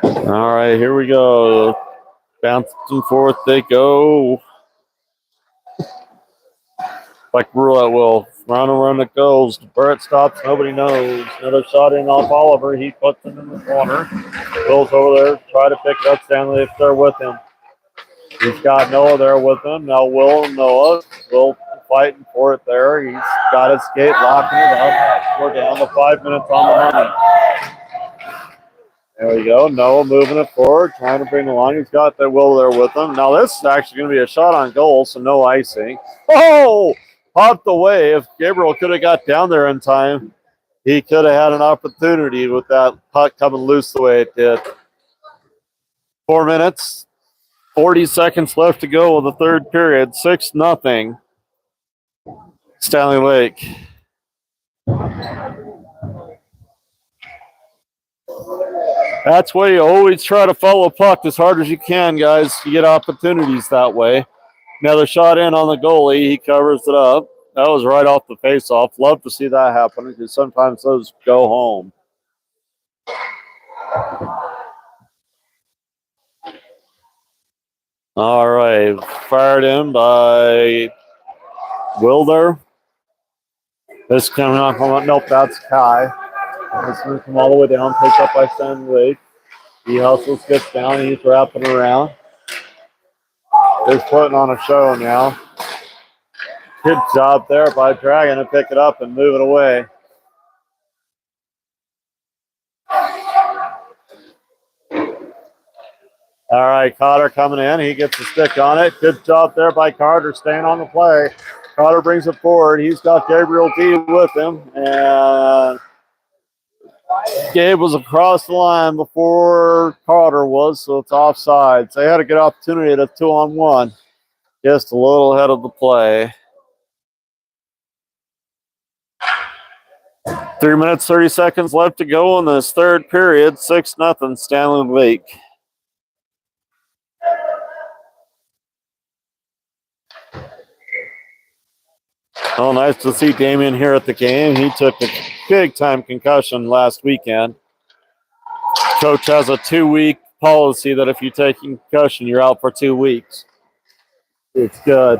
Speaker 1: All right, here we go. Bouncing forth they go. Like roulette wheel. Round and round it goes. Where it stops, nobody knows. Another shot in off Oliver. He puts it in the corner. Will's over there, try to pick it up. Standley if they're with him. He's got Noah there with him. Now Will and Noah. Will fighting for it there. He's got his skate, locking it up. We're down to 5 minutes on the money. There we go. Noah moving it forward, trying to bring the line. He's got that Will there with him. Now this is actually going to be a shot on goal, so no icing. Oh! Popped away. If Gabriel could have got down there in time, he could have had an opportunity with that puck coming loose the way it did. 4 minutes, 40 seconds left to go with the third period. 6-0. Stanley Lake. That's why you always try to follow puck as hard as you can, guys. You get opportunities that way. Another shot in on the goalie. He covers it up. That was right off the face-off. Love to see that happen because sometimes those go home. All right. Fired in by Wilder. This coming off from nope, that's Kai. This one come all the way down, picked up by Standley. He hustles, gets down, and he's wrapping around. He's putting on a show now. Good job there by Dragon to pick it up and move it away. All right, Cotter coming in. He gets a stick on it. Good job there by Carter staying on the play. Cotter brings it forward. He's got Gabriel D with him. And Gabe was across the line before Carter was, so it's offside. So they had a good opportunity at a 2-on-1. Just a little ahead of the play. 3 minutes, 30 seconds left to go in this third period. 6-0 Stanley Lake. Oh, nice to see Damien here at the game. He took a big-time concussion last weekend. Coach has a 2-week policy that if you take a concussion, you're out for 2 weeks. It's good.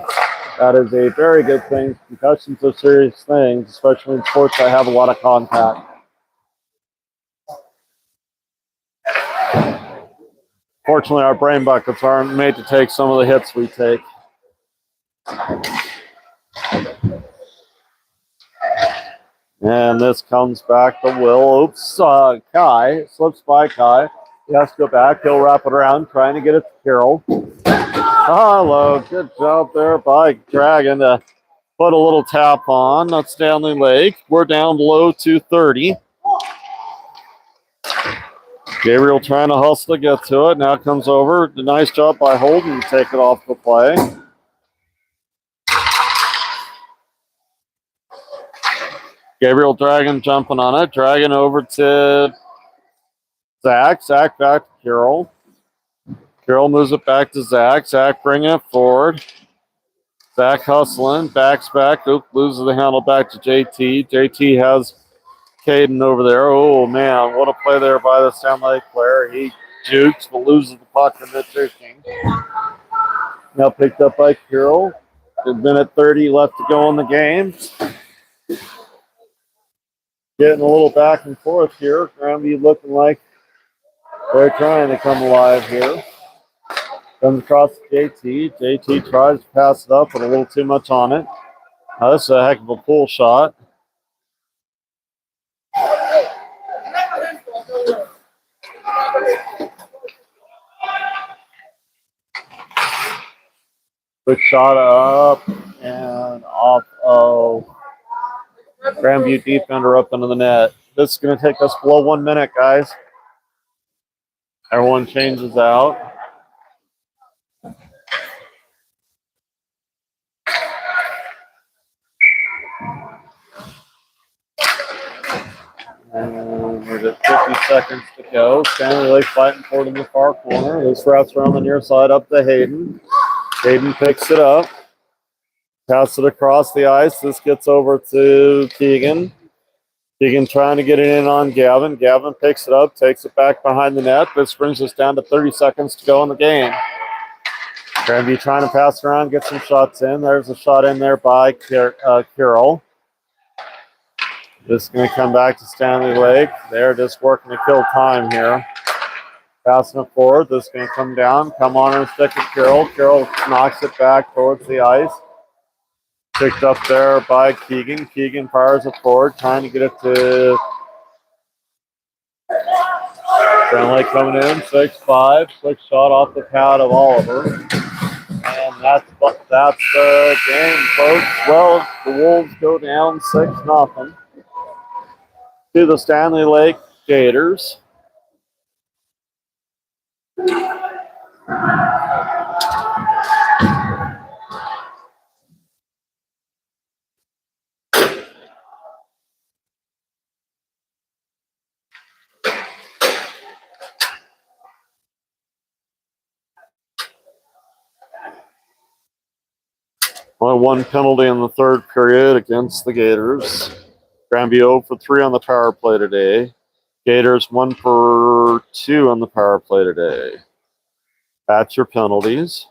Speaker 1: That is a very good thing. Concussions are serious things, especially in sports that have a lot of contact. Fortunately, our brain buckets aren't made to take some of the hits we take. And this comes back to Will. Oops, Kai. Slips by Kai. He has to go back. He'll wrap it around, trying to get it to Carroll. Hello. Good job there by Dragon to put a little tap on. That's Stanley Lake. We're down below 2:30. Gabriel trying to hustle to get to it. Now comes over. Nice job by Holden to take it off the play. Gabriel Dragon jumping on it. Dragon over to Zach. Zach back to Carroll. Carroll moves it back to Zach. Zach bringing it forward. Zach hustling. Backs back. Oop, loses the handle back to JT. JT has Caden over there. Oh, man. What a play there by the Stanley Lake player. He jukes but loses the puck in the fishing. Now picked up by Carroll. 1:30 left to go in the game. Getting a little back and forth here. Grandview looking like they're trying to come alive here. Comes across to JT. JT tries to pass it up, but a little too much on it. Now, this is a heck of a pull shot. Quick shot up and off of Grandview defender up into the net. This is going to take us below 1 minute, guys. Everyone changes out. And we're at 50 seconds to go. Stanley Lake fighting forward in the far corner. This wraps around the near side up to Hayden. Hayden picks it up. Pass it across the ice. This gets over to Keegan. Keegan trying to get it in on Gavin. Gavin picks it up, takes it back behind the net. This brings us down to 30 seconds to go in the game. Grandview trying to pass around, get some shots in. There's a shot in there by Carroll. This is going to come back to Standley Lake. They're just working to kill time here. Passing it forward. This is going to come down. Come on and stick at Carroll. Carroll knocks it back towards the ice. Picked up there by Keegan. Keegan fires it forward, trying to get it to Standley coming in. 6-5. Quick shot off the pad of Oliver. And that's the game, folks. Well, the Wolves go down 6-0 to the Standley Lake Gators. Only one penalty in the third period against the Gators. Grandview 0 for 3 on the power play today. Gators 1 for 2 on the power play today. That's your penalties.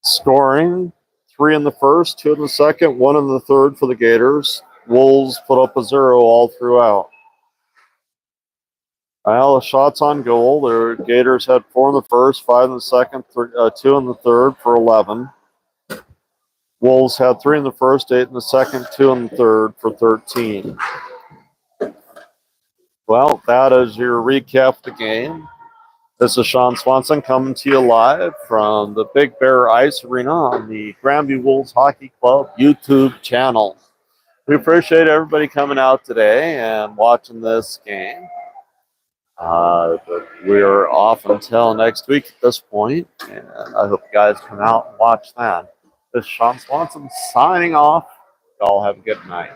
Speaker 1: Scoring, 3 in the first, 2 in the second, 1 in the third for the Gators. Wolves put up a 0 all throughout. Well, the shots on goal. The Gators had 4 in the first, 5 in the second, 2 in the third for 11. Wolves had 3 in the first, 8 in the second, 2 in the third for 13. Well, that is your recap of the game. This is Sean Swanson coming to you live from the Big Bear Ice Arena on the Grandview Wolves Hockey Club YouTube channel. We appreciate everybody coming out today and watching this game. But we're off until next week at this point, and I hope you guys come out and watch that. This is Sean Swanson signing off. Y'all have a good night.